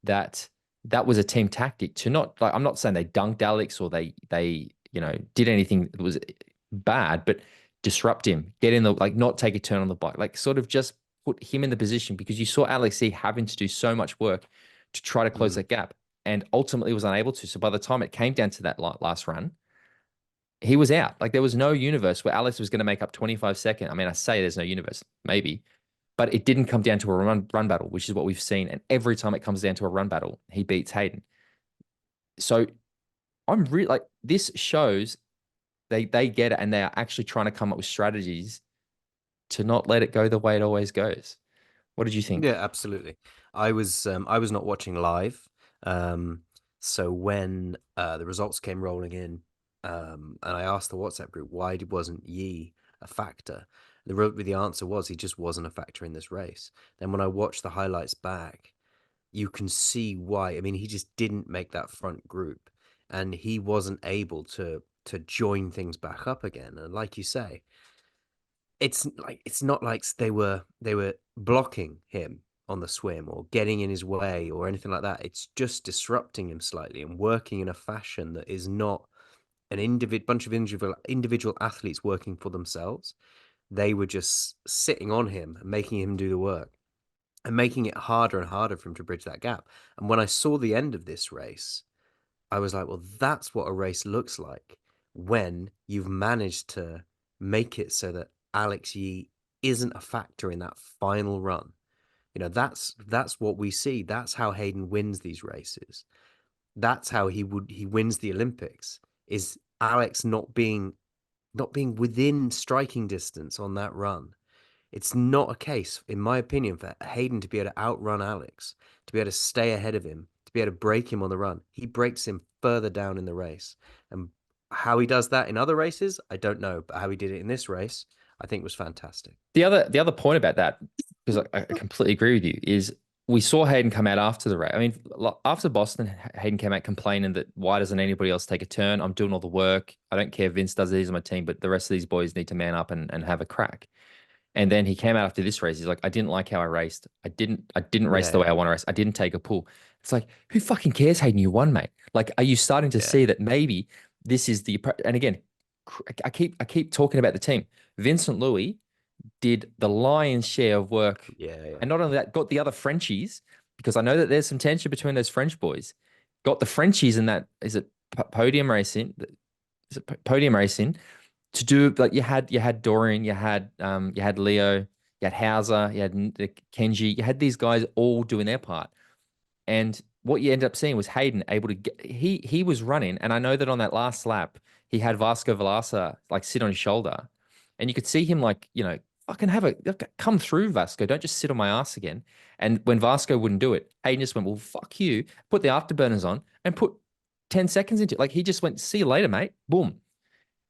that that was a team tactic to not like I'm not saying they dunked Alex or they did anything that was bad, but disrupt him, get in the like not take a turn on the bike, like sort of just put him in the position because you saw Alex C having to do so much work to try to close Mm, that gap and ultimately was unable to. So by the time it came down to that last run, he was out. Like there was no universe where Alex was going to make up 25 seconds. I mean, I say there's no universe, maybe, but it didn't come down to a run battle, which is what we've seen. And every time it comes down to a run battle, he beats Hayden. So I'm really like this shows they get it and they are actually trying to come up with strategies to not let it go the way it always goes. What did you Yeah, think? absolutely. I was not watching live. Um, so when the results came rolling in, and I asked the WhatsApp group why wasn't Yee a factor, the answer was he just wasn't a factor in this race. Then when I watched the highlights back, you can see why. I mean, he just didn't make that front group, and he wasn't able to join things back up again. And like you say, it's not like they were blocking him on the swim or getting in his way or anything like that. It's just disrupting him slightly and working in a fashion that is not an bunch of individual athletes working for themselves. They were just sitting on him and making him do the work and making it harder and harder for him to bridge that gap. And when I saw the end of this race, I was like, well, that's what a race looks like when you've managed to make it so that Alex Yee isn't a factor in that final run. That's what we see. That's how Hayden wins these races. That's how he wins the Olympics. Is Alex not being within striking distance on that run. It's not a case, in my opinion, for Hayden to be able to outrun Alex, to be able to stay ahead of him, to be able to break him on the run. He breaks him further down in the race. And how he does that in other races, I don't know. But how he did it in this race, I think was fantastic. The other point about that, because I completely agree with you, is we saw Hayden come out after the race. I mean, after Boston, Hayden came out complaining that why doesn't anybody else take a turn? I'm doing all the work. I don't care if Vince does it, he's on my team, but the rest of these boys need to man up and have a crack. And then he came out after this race. He's like, I didn't like how I raced. I didn't race the way Yeah, I want to race. I didn't take a pull. It's like, who fucking cares, Hayden? You won, mate. Like, are you starting to yeah, see that maybe this is the and again, I keep talking about the team. Vincent Louis did the lion's share of work. yeah, yeah, And not only that, got the other Frenchies, because I know that there's some tension between those French boys. Got the Frenchies in that, is it podium racing? Is it podium racing? To do like you had Dorian, you had Leo, you had Hauser, you had Kenji, you had these guys all doing their part. And what you ended up seeing was Hayden able to get he was running, and I know that on that last lap he had Vasco Velasa like sit on his shoulder, and you could see him like fucking have a come through Vasco, don't just sit on my ass again. And when Vasco wouldn't do it, Hayden just went, well, fuck you, put the afterburners on and put 10 seconds into it. Like he just went, see you later, mate. Boom.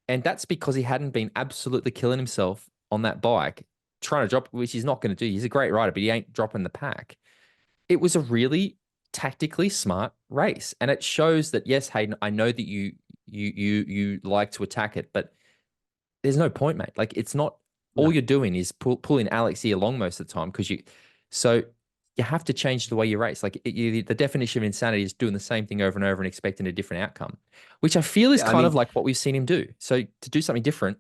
And that's because he hadn't been absolutely killing himself on that bike, trying to drop, which he's not going to do. He's a great rider, but he ain't dropping the pack. It was a really tactically smart race. And it shows that, yes, Hayden, I know that you like to attack it, but there's no point, mate. Like it's not all no, you're doing is pulling Alex Yee along most of the time so you have to change the way you race. Like the definition of insanity is doing the same thing over and over and expecting a different outcome, which I feel is yeah. I kind of mean, like what we've seen him do. So to do something different,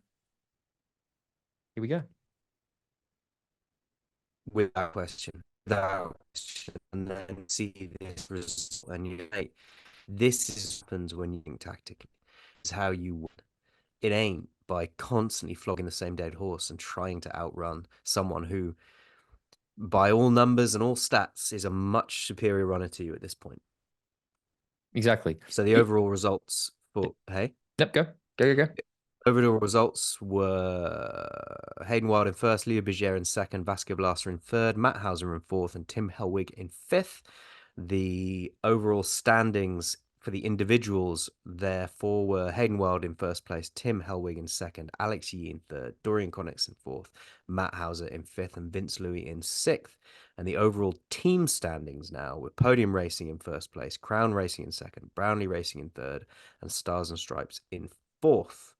here we go. without question, and then see this result, and you say, this is what happens when you think tactically. Is how you win. It ain't by constantly flogging the same dead horse and trying to outrun someone who, by all numbers and all stats, is a much superior runner to you at this point. Exactly. So the It, overall results for hey, yep, go. overall results were Hayden Wilde in first, Leo Berger in second, Vasco Blaser in third, Matt Hauser in fourth, and Tim Hellwig in fifth. The overall standings for the individuals, therefore, were Hayden Wilde in first place, Tim Hellwig in second, Alex Yee in third, Dorian Connex in fourth, Matt Hauser in fifth, and Vince Louis in sixth. And the overall team standings now with Podium Racing in first place, Crown Racing in second, Brownlee Racing in third, and Stars and Stripes in fourth.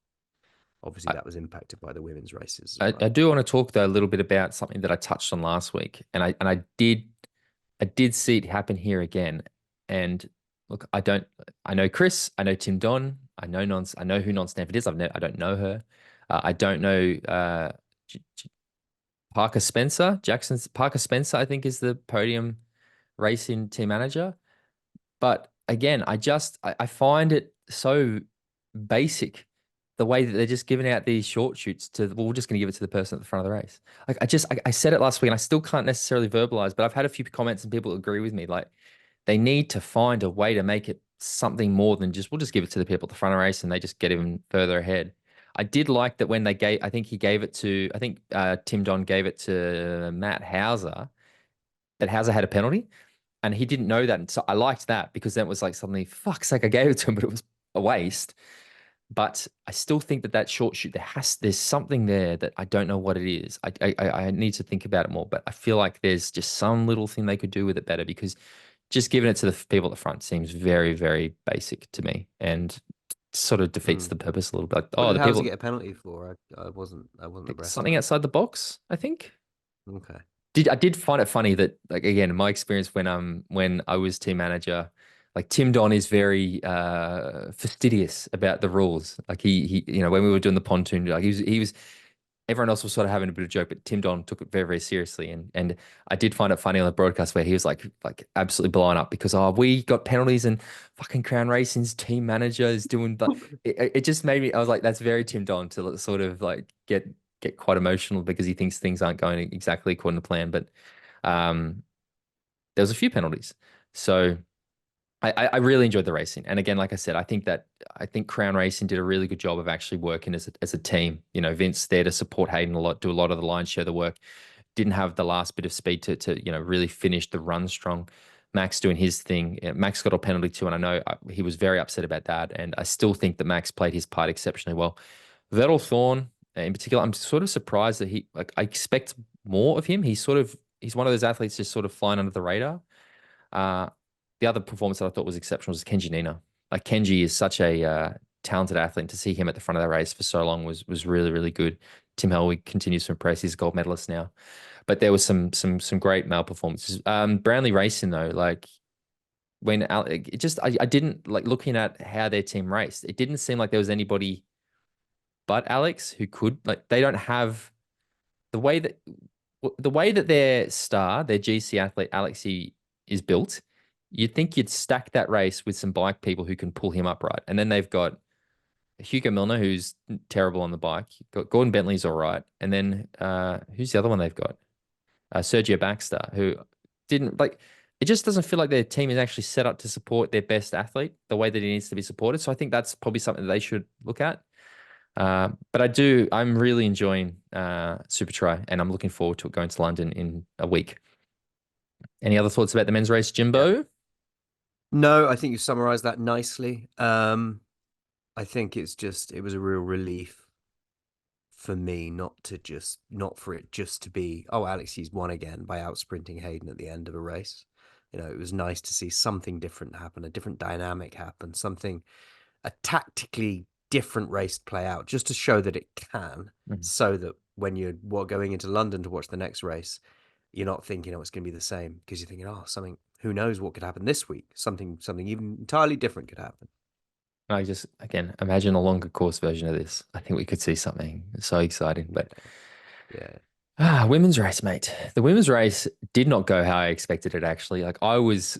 Obviously, I, that was impacted by the women's races as I well. do want to talk though a little bit about something that I touched on last week, and I did see it happen here again. And look, I know Chris, I know Tim Don, I know who Non Stanford is. I don't know her. I don't know Parker Spencer, Parker Spencer, I think is the podium racing team manager. But again, I find it so basic the way that they're just giving out these short shoots well, we're just going to give it to the person at the front of the race. Like I said it last week and I still can't necessarily verbalize, but I've had a few comments and people agree with me. Like they need to find a way to make it something more than just we'll just give it to the people at the front of the race and they just get even further ahead. I did like that when they gave, I think he gave it to, I think Tim Don gave it to Matt Hauser, that Hauser had a penalty and he didn't know that. And so I liked that because then it was like suddenly, fuck's sake, I gave it to him, but it was a waste. But I still think that that short shoot, there's something there that I don't know what it is. I need to think about it more, but I feel like there's just some little thing they could do with it better because just giving it to the people at the front seems very, very basic to me and sort of defeats Hmm. the purpose a little bit. Like, What oh, did the Hauser people, get a penalty for? I wasn't abreast of something that. outside the box, I think. Okay. I did find it funny that like again, in my experience when I was team manager, like Tim Don is very fastidious about the rules. Like he when we were doing the pontoon, like he was everyone else was sort of having a bit of a joke, but Tim Don took it very, very seriously. And I did find it funny on the broadcast where he was like absolutely blowing up because we got penalties and fucking Crown Racing's team manager is doing the it just made me I was like, that's very Tim Don to sort of like get quite emotional because he thinks things aren't going exactly according to plan. But um there was a few penalties. So I really enjoyed the racing. And again, like I said, I think Crown Racing did a really good job of actually working as a team. You know, Vince there to support Hayden a lot, do a lot of the lion's share of the work. Didn't have the last bit of speed to really finish the run strong. Max doing his thing. Max got a penalty too, and I know he was very upset about that. And I still think that Max played his part exceptionally well. Vettel Thorn, in particular, I'm sort of surprised that I expect more of him. He's one of those athletes just sort of flying under the radar. Uh, the other performance that I thought was exceptional was Kenji Nina. Like Kenji is such a talented athlete. To see him at the front of the race for so long was really, really good. Tim Helwig continues to impress. He's a gold medalist now. But there was some great male performances. Brownlee Racing though, like when it just I didn't like looking at how their team raced. It didn't seem like there was anybody but Alex who could like they don't have the way that their star, their GC athlete Alex Yee is built, you'd think you'd stack that race with some bike people who can pull him upright. And then they've got Hugo Milner, who's terrible on the bike. Got Gordon Bentley's all right. And then who's the other one they've got? Sergio Baxter, who didn't like it just doesn't feel like their team is actually set up to support their best athlete the way that he needs to be supported. So I think that's probably something that they should look at. But I'm really enjoying Supertri and I'm looking forward to it going to London in a week. Any other thoughts about the men's race, Yeah. Jimbo? No, I think you summarized that nicely. I think it was a real relief for me not for it just to be, oh, Alex he's won again by out sprinting Hayden at the end of a race. It was nice to see something different happen, a different dynamic happen, a tactically different race play out, just to show that it can, so that when you're going into London to watch the next race, you're not thinking, oh, it's going to be the same, because you're thinking, oh, something, who knows what could happen this week? Something even entirely different could happen. I just, again, imagine a longer course version of this. I think we could see something so exciting. But Yeah. women's race, mate. The women's race did not go how I expected it, actually. Like I was,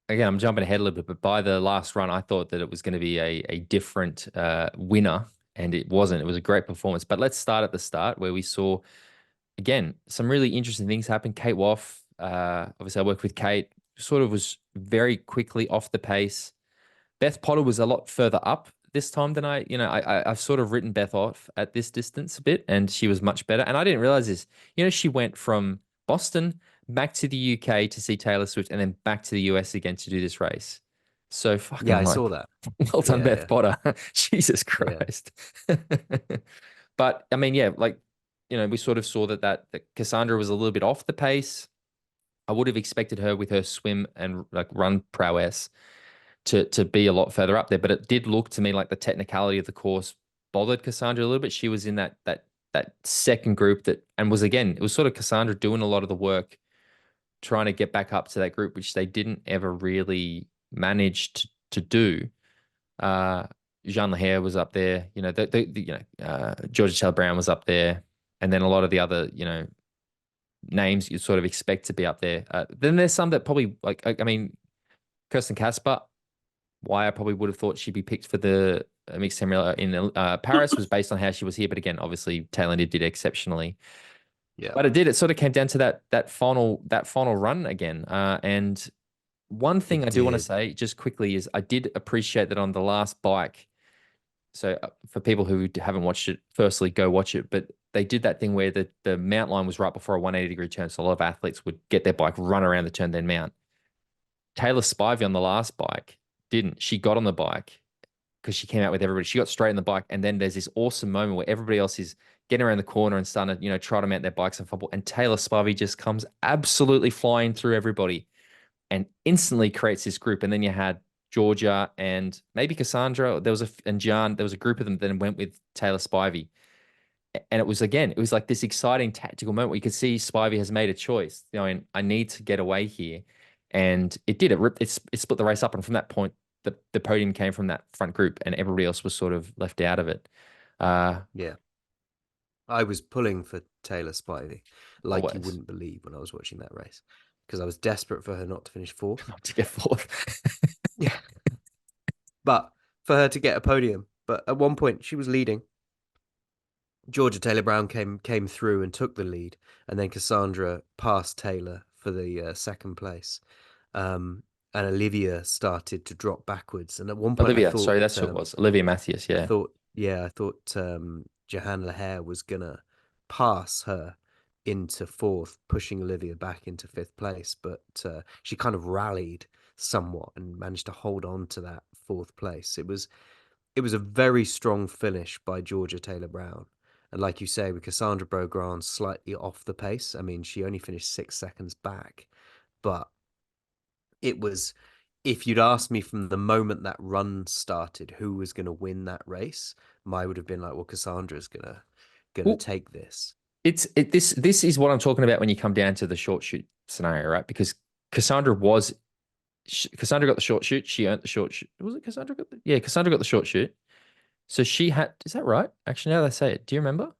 again, I'm jumping ahead a little bit, but by the last run, I thought that it was going to be a different winner, and it wasn't. It was a great performance. But let's start at the start where we saw, again, some really interesting things happen. Kate Woff, obviously, I worked with Kate, sort of was very quickly off the pace. Beth Potter was a lot further up this time than I've sort of written Beth off at this distance a bit, and she was much better. And I didn't realize this. She went from Boston back to the UK to see Taylor Swift and then back to the US again to do this race. So Yeah, fucking I like, saw that. well done, Yeah, Beth Potter. Jesus yeah. Christ. But I mean, yeah, like, we sort of saw that Cassandra was a little bit off the pace. I would have expected her with her swim and like run prowess to be a lot further up there. But it did look to me like the technicality of the course bothered Cassandra a little bit. She was in that second group and was, again, it was sort of Cassandra doing a lot of the work, trying to get back up to that group, which they didn't ever really manage to do. Jean Lahair was up there, Georgia Taylor Brown was up there, and then a lot of the other, names you sort of expect to be up there. Then there's some that probably like, I mean, Kirsten Casper, why I probably would have thought she'd be picked for the mixed team in Paris was based on how she was here. But again, obviously Taylor did exceptionally. Yeah. But it sort of came down to that final run again. And One thing It I do want to did. say just quickly is I did appreciate that on the last bike. So for people who haven't watched it, firstly, go watch it. But they did that thing where the mount line was right before a 180-degree turn. So a lot of athletes would get their bike, run around the turn, then mount. Taylor Spivey on the last bike didn't. She got on the bike because she came out with everybody. She got straight on the bike. And then there's this awesome moment where everybody else is getting around the corner and starting to, try to mount their bikes and fumble. And Taylor Spivey just comes absolutely flying through everybody and instantly creates this group. And then you had Georgia and maybe Cassandra. And Jan. There was a group of them that went with Taylor Spivey. And it was like this exciting tactical moment where you could see Spivey has made a choice. And I need to get away here, and it did. It split the race up, and from that point, the podium came from that front group, and everybody else was sort of left out of it. Yeah. I was pulling for Taylor Spivey like you Always wouldn't believe when I was watching that race because I was desperate for her not to finish fourth. not to get fourth. Yeah. But for her to get a podium. But at one point she was leading. Georgia Taylor Brown came through and took the lead, and then Cassandra passed Taylor for the second place. And Olivia started to drop backwards. And at one point, Olivia, sorry, that's who it was. Olivia Matthews, yeah. I thought Jahan Laher was gonna pass her into fourth, pushing Olivia back into fifth place, but she kind of rallied somewhat and managed to hold on to that fourth place. It was a very strong finish by Georgia Taylor Brown. And like you say, with Cassandre Beaugrand slightly off the pace, I mean, she only finished 6 seconds back. But it was, if you'd asked me from the moment that run started who was going to win that race, I would have been like, well, Cassandra's gonna Well, take this. this is what I'm talking about when you come down to the short shoot scenario, right? Because Cassandra got the short shoot. She earned the short shoot. Was it Cassandra yeah, Cassandra got the short shoot. So she had, is that right? Actually, now that I say it, do you remember?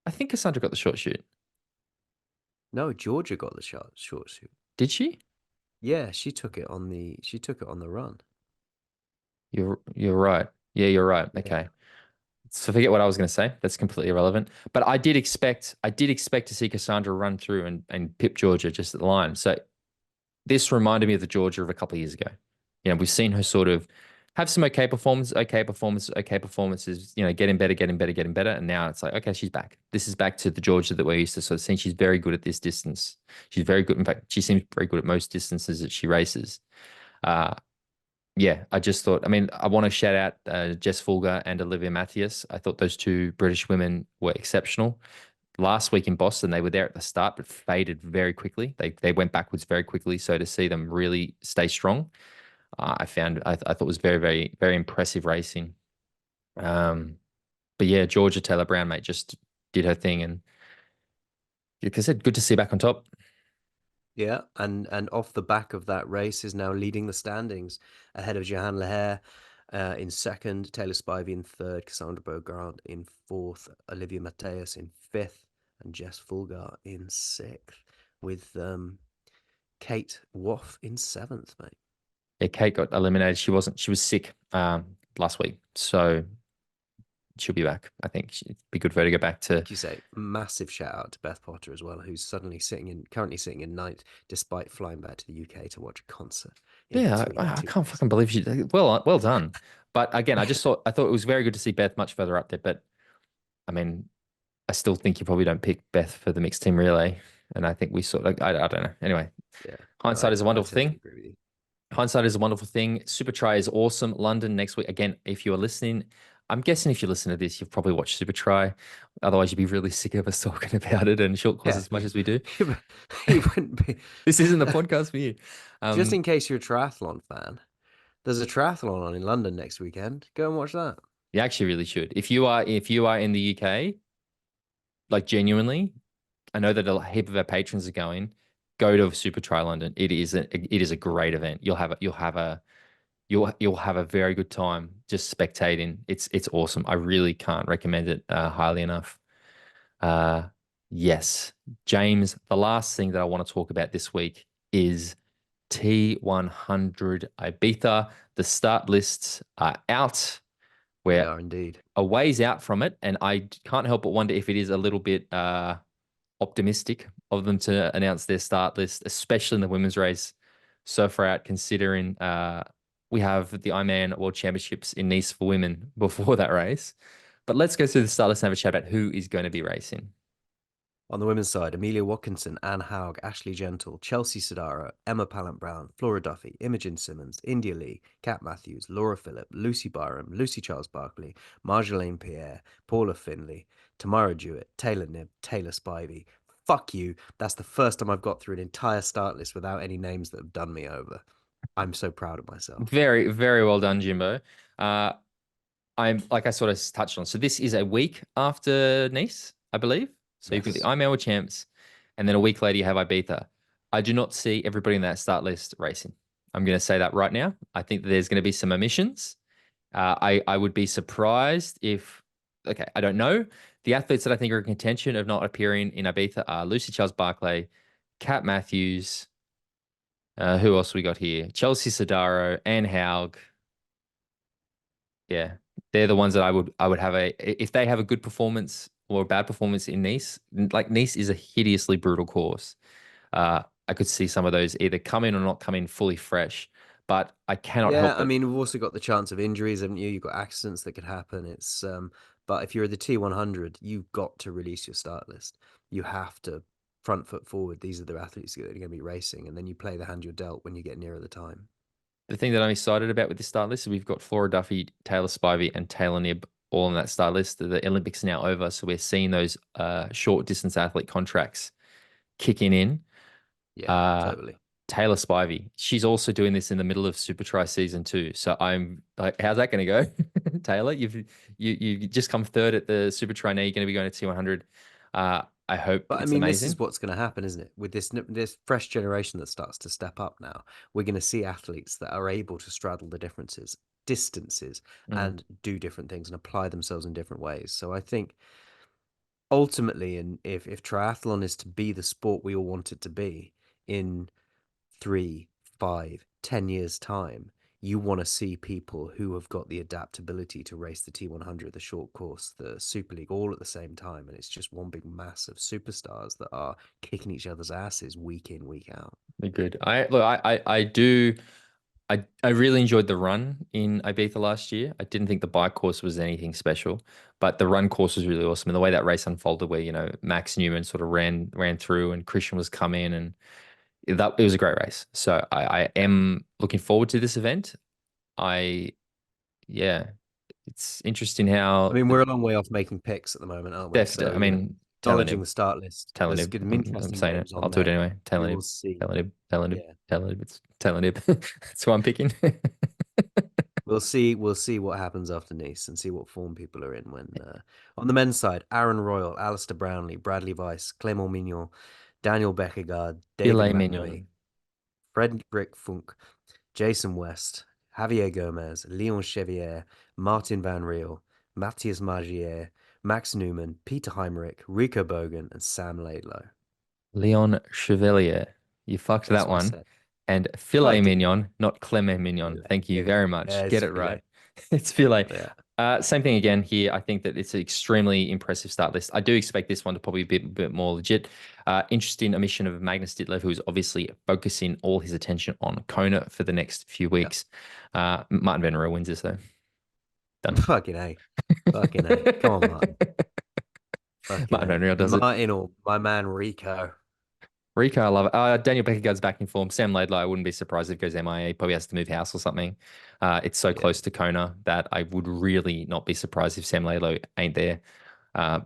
I think Cassandra got the short shoot. No, Georgia got the short shoot. Did she? Yeah, she took it on the run. You're right. Yeah, you're right. Yeah. Okay. So forget what I was going to say. That's completely irrelevant. But I did expect to see Cassandra run through and pip Georgia just at the line. So this reminded me of the Georgia of a couple of years ago. We've seen her sort of have some okay performances, getting better, getting better, getting better. And now it's like, okay, she's back. This is back to the Georgia that we're used to sort of seeing. She's very good at this distance. She's very good. In fact, she seems very good at most distances that she races. Uh, yeah, I just thought, I mean, I want to shout out Jess Fulger and Olivia Mathias. I thought those two British women were exceptional. Last week in Boston, they were there at the start, but faded very quickly. They went backwards very quickly. So to see them really stay strong, I thought was very, very, very impressive racing. But yeah, Georgia Taylor Brown, mate, just did her thing, and like I said, good to see back on top. Yeah, and off the back of that race is now leading the standings ahead of Jahan Laher in second, Taylor Spivey in third, Cassandre Beaugrand in fourth, Olivia Mateus in fifth, and Jess Fulgar in sixth, with Kate Woff in seventh, mate. Yeah, Kate got eliminated. She was sick last week, so she'll be back. I think it'd be good for her to go back to. Like you say, massive shout out to Beth Potter as well, who's currently sitting in ninth, despite flying back to the UK to watch a concert. Yeah, I can't fucking believe she. Well done. But again, I thought it was very good to see Beth much further up there. But I mean, I still think you probably don't pick Beth for the mixed team relay, and I think we sort of I don't know. Anyway, Yeah, hindsight is a wonderful totally thing. agree with you. Hindsight is a wonderful thing. Supertri is awesome. London next week. Again, if you are listening, I'm guessing if you listen to this, you've probably watched Supertri. Otherwise, you'd be really sick of us talking about it and short course Yeah, as much as we do. he wouldn't be. This isn't the podcast for you. Just in case you're a triathlon fan, there's a triathlon on in London next weekend. Go and watch that. You actually really should. If you are in the UK, like genuinely, I know that a heap of our patrons are going. Go to Supertri London. It is a great event. You'll have a very good time just spectating. It's awesome. I really can't recommend it highly enough. Yes, James, the last thing that I want to talk about this week is T100 Ibiza. The start lists are out. They We're are indeed. a ways out from it, and I can't help but wonder if it is a little bit optimistic of them to announce their start list, especially in the women's race so far out considering we have the Ironman World Championships in Nice for women before that race. But let's go through the start. Let's have a chat about who is going to be racing. On the women's side, Amelia Watkinson, Anne Haug, Ashley Gentle, Chelsea Sodaro, Emma Pallant-Brown, Flora Duffy, Imogen Simmons, India Lee, Kat Matthews, Laura Phillip, Lucy Byram, Lucy Charles-Barclay, Marjolaine Pierre, Paula Finley, Tamara Jewett, Taylor Knibb, Taylor Spivey. Fuck you. That's the first time I've got through an entire start list without any names that have done me over. I'm so proud of myself. Very, very well done, Jimbo. Uh, I'm like I sort of touched on. So this is a week after Nice, I believe. So you've got the Yes. Ironman World Champs, and then a week later you have Ibiza. I do not see everybody in that start list racing. I'm going to say that right now. I think that there's going to be some omissions. I would be surprised if, okay, I don't know. The athletes that I think are in contention of not appearing in Ibiza are Lucy Charles-Barclay, Kat Matthews. Who else we got here? Chelsea Sodaro, Anne Haug. Yeah, they're the ones that I would have if they have a good performance or a bad performance in Nice. Like Nice is a hideously brutal course. I could see some of those either come in or not come in fully fresh, but I cannot Yeah, help I but mean, we've also got the chance of injuries, haven't you? You've got accidents that could happen. But if you're the T100, you've got to release your start list. You have to front foot forward. These are the athletes that are going to be racing, and then you play the hand you're dealt when you get nearer the time. the thing that I'm excited about with this start list is we've got Flora Duffy, Taylor Spivey, and Taylor Knibb all on that start list. The Olympics are now over, so we're seeing those short distance athlete contracts kicking in. Yeah, Uh, totally. Taylor Spivey, she's also doing this in the middle of Supertri season 2. So I'm like, how's that going to go, Taylor? You just come third at the Supertri. Now you're going to be going to T100. I hope But I it's mean, this is amazing. what's going to happen, isn't it? With this fresh generation that starts to step up now, we're going to see athletes that are able to straddle the differences, distances, Mm. and do different things and apply themselves in different ways. So I think ultimately, and if triathlon is to be the sport we all want it to be in 3, 5, 10 years time, you want to see people who have got the adaptability to race the T100, the short course, the Super League, all at the same time, and it's just one big mass of superstars that are kicking each other's asses week in, week out. They're good. I do. I really enjoyed the run in Ibiza last year. I didn't think the bike course was anything special, but the run course was really awesome. And the way that race unfolded, where Max Newman sort of ran through and Christian was coming, and that it was a great race. So I Yeah. am looking forward to this event. I Yeah, it's interesting I how mean, we're a long way off making picks at the moment, aren't we? definitely. So, I mean, Taylor acknowledging Nib, the start list, Taylor there's Nib. some I'm interesting saying it. names I'll on do it there. anyway. We Taylor will Nib, see. Taylor Nib, Taylor Nib, Yeah. Taylor Nib. It's Taylor Nib. That's who I'm picking. We'll see. We'll see what happens after Nice and see what form people are in. When on the men's side, Aaron Royal, Alistair Brownlee, Bradley Weiss, Clément Mignon, Daniel Beckegaard, David Filet McNamee, mignon. Frederick Funk, Jason West, Javier Gomez, Leon Chevier, Martin Van Riel, Matthias Magier, Max Newman, Peter Heimrich, Rico Bogan, and Sam Laidlow. Leon Chevalier. You fucked That's that what I one. said. And I filet did. mignon, not Clement mignon. Filet. Thank you There we very go. much. Yeah, Get it's it right. filet. It's filet. Yeah. Same thing again here. I think that it's an extremely impressive start list. I do expect this one to probably be a bit more legit. Interesting omission of Magnus Ditlev, who is obviously focusing all his attention on Kona for the next few Yeah. weeks. Martin Van Roo wins this though. Done. Fucking A. Fucking A. Come on, Martin. Fucking Martin Van A. Roo does it. Martin or my man Rico. Rico, I love it. Daniel Beckergaard's back in form. Sam Laidlaw, I wouldn't be surprised if he goes MIA. He probably has to move house or something. It's so Yeah. close to Kona that I would really not be surprised if Sam Laidlaw ain't there. Uh,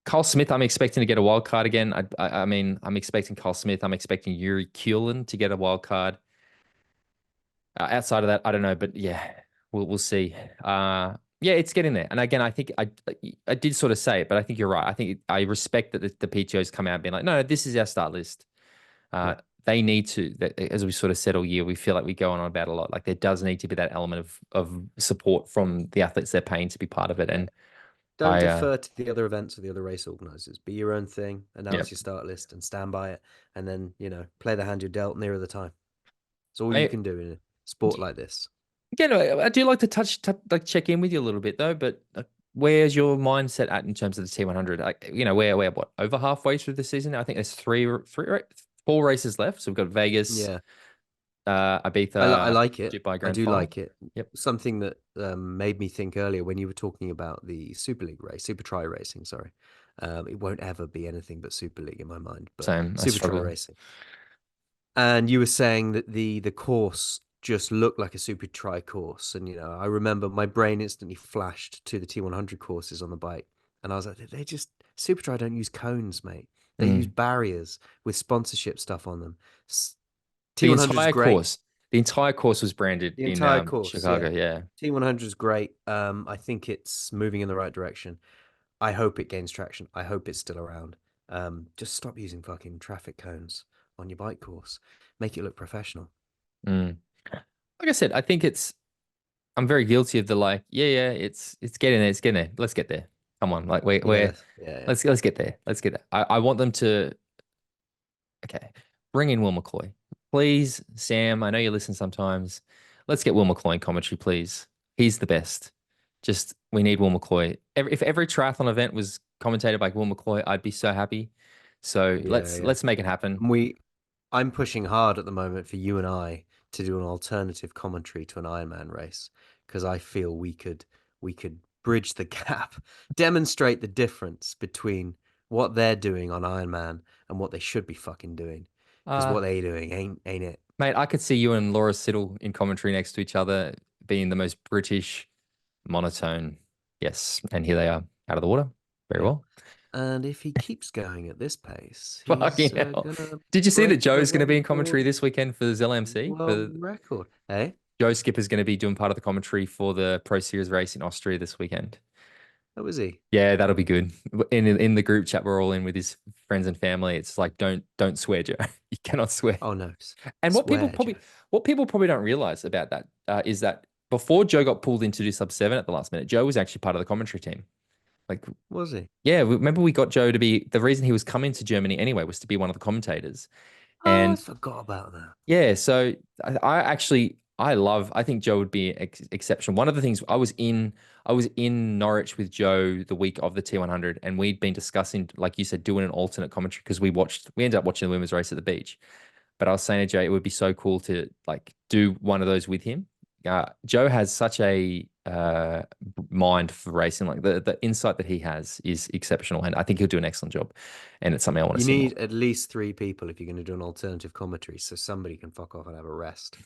Carl Smith, I'm expecting to get a wild card again. I mean, I'm expecting Carl Smith. I'm expecting Yuri Kulen to get a wild card. Outside of that, I don't know, but yeah, we'll see. Yeah, it's getting there. And again, I think I did sort of say it, but I think you're right. I think I respect that the PTO's come out being like, no, this is our start list. Uh, Yeah. they need to, as we sort of said all year, we feel like we go on about a lot. Like there does need to be that element of support from the athletes they're paying to be part of it. Yeah. And Don't I, defer to the other events or the other race organizers. Be your own thing, yeah, announce your start list and stand by it. And then, play the hand you're dealt nearer the time. It's all you I can do in a sport like this. again, I do like to like check in with you a little bit though. But where's your mindset at in terms of the T100? Like, we're what over halfway through the season. I think there's 4 races left. So we've got Vegas, Yeah. I Ibiza like it. by I Grand do Final. like it. Yep. Something that made me think earlier when you were talking about the Super League race, Super Tri racing, sorry. It won't ever be anything but Super League in my mind, but Same. I Super Tri struggle. racing. And you were saying that the course just looked like a Super Tri course. And, I remember my brain instantly flashed to the T100 courses on the bike. And I was like, they just, Super Tri don't use cones, mate. They use Mm. barriers with sponsorship stuff on them. The T100 is entire great. course, the entire course was branded The in entire course, Chicago. yeah. Yeah. T100 is great. I think it's moving in the right direction. I hope it gains traction. I hope it's still around. Just stop using fucking traffic cones on your bike course. Make it look professional. Mm. Like I said, I think I'm very guilty of the like, yeah, it's getting there, it's getting there. Let's get there. Come on, like Yeah, we're yeah, yeah. let's get there. Let's get there. I want them to okay, bring in Will McCloy. Please, Sam, I know you listen sometimes. Let's get Will McCloy in commentary, please. He's the best. Just we need Will McCloy. If every triathlon event was commentated by Will McCloy, I'd be so happy. So Yeah, let's yeah. let's make it happen. I'm pushing hard at the moment for you and I to do an alternative commentary to an Ironman race because I feel we could bridge the gap, demonstrate the difference between what they're doing on Ironman and what they should be fucking doing. Because Uh what they doing ain't it. Mate, I could see you and Laura Siddle in commentary next to each other, being the most British, monotone. Yes, and here they are, out of the water. Very Yeah. well. And if he keeps going at this pace, he's Fucking hell. gonna Did you see that break the Joe's going to be in commentary record this weekend for the ZLMC? world record. Hey, Joe Skipper's going to be doing part of the commentary for the Pro Series race in Austria this weekend. how was he? Yeah, that'll be good. In the group chat we're all in with his friends and family, it's like don't swear, Joe. You cannot swear. Oh no, And swear, Joe. what people probably don't realize about that is that before Joe got pulled in to do sub seven at the last minute, Joe was actually part of the commentary team. Like, Was he? yeah, remember we got Joe to be the reason he was coming to Germany anyway was to be one of the commentators. Oh, I And forgot about that. yeah, so I think Joe would be exceptional. One of the things I was in Norwich with Joe the week of the T100, and we'd been discussing, like you said, doing an alternate commentary because we ended up watching the women's race at the beach. But I was saying to Joe, it would be so cool to like do one of those with him. Joe has such a mind for racing. Like the insight that he has is exceptional, and I think he'll do an excellent job. And it's something I want to You see more. need at least three people if you're going to do an alternative commentary, so somebody can fuck off and have a rest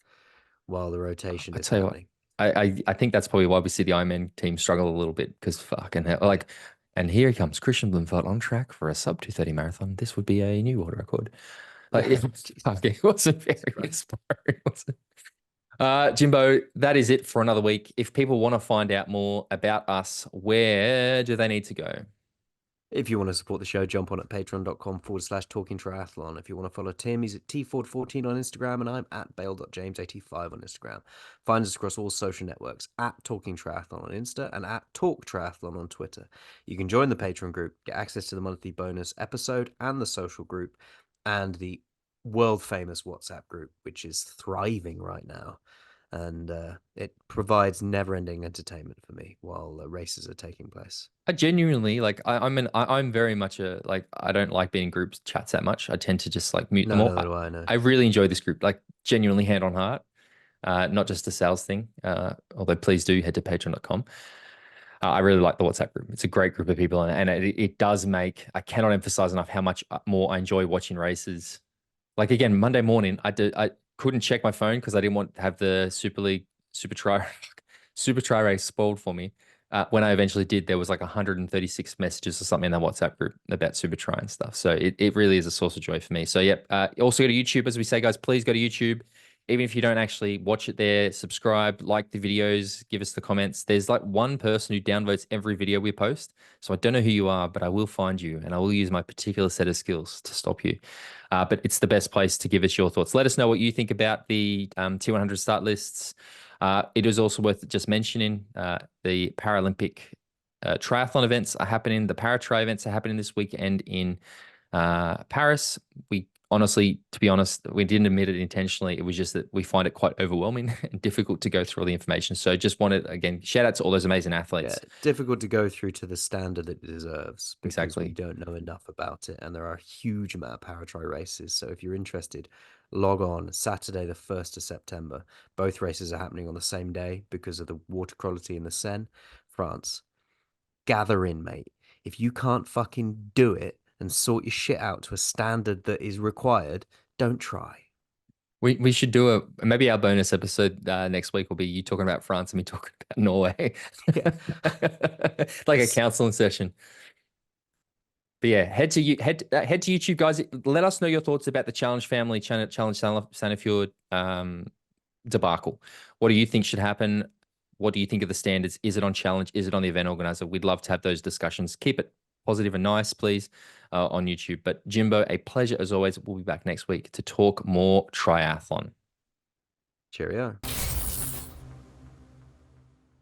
while the rotation I is tell you what, happening. I think that's probably why we see the Ironman team struggle a little bit because fucking hell, like, and here he comes, Christian Blumfeld on track for a sub 2:30 marathon. This would be a new world record. Like, Jesus it wasn't very Christ. inspiring, was it? Jimbo, that is it for another week. If people want to find out more about us, where do they need to go? If you want to support the show, jump on at patreon.com/talking triathlon. If you want to follow Tim, he's at tford14 on Instagram, and I'm at bale.james85 on Instagram. Find us across all social networks at Talking Triathlon on Insta and at Talk Triathlon on Twitter. You can join the Patreon group, get access to the monthly bonus episode and the social group, and the world famous WhatsApp group, which is thriving right now. And it provides never ending entertainment for me while races are taking place. I genuinely like I'm very much a like I don't like being in groups chats that much. I tend to just like mute them No, all. neither do I know. I really enjoy this group, like genuinely hand on heart, not just a sales thing. Although please do head to patreon.com. I really like the WhatsApp group. It's a great group of people, and it does make I cannot emphasize enough how much more I enjoy watching races. Like again, Monday morning, I couldn't check my phone because I didn't want to have the Super League Super Tri Super Tri race spoiled for me. When I eventually did, there was like 136 messages or something in that WhatsApp group about Super Tri and stuff. So it really is a source of joy for me. So yep. Also go to YouTube, as we say, guys. Please go to YouTube. Even if you don't actually watch it there, subscribe, like the videos, give us the comments. There's like one person who downvotes every video we post. So I don't know who you are, but I will find you and I will use my particular set of skills to stop you. But it's the best place to give us your thoughts. Let us know what you think about the T100 start lists. It is also worth just mentioning the Paralympic triathlon events are happening. The Para-Tri events are happening this weekend in Paris. We honestly, to be honest, we didn't admit it intentionally. It was just that we find it quite overwhelming and difficult to go through all the information. So just wanted, again, shout out to all those amazing Yeah, athletes. difficult to go through to the standard it deserves because we Exactly. don't know enough about it, and there are a huge amount of paratri races. So if you're interested, log on Saturday, the 1st of September. Both races are happening on the same day because of the water quality in the Seine, France. Gather in, mate. If you can't fucking do it and sort your shit out to a standard that is required, don't try. We should do maybe our bonus episode next week will be you talking about France and me talking about Norway. Yeah. Like a counseling session. But yeah, head to YouTube, guys. Let us know your thoughts about the Challenge Family Challenge Sanefjord debacle. What do you think should happen? What do you think of the standards? Is it on Challenge? Is it on the event organizer? We'd love to have those discussions. Keep it positive and nice, please, on YouTube. But Jimbo, a pleasure as always. We'll be back next week to talk more triathlon. Cheerio.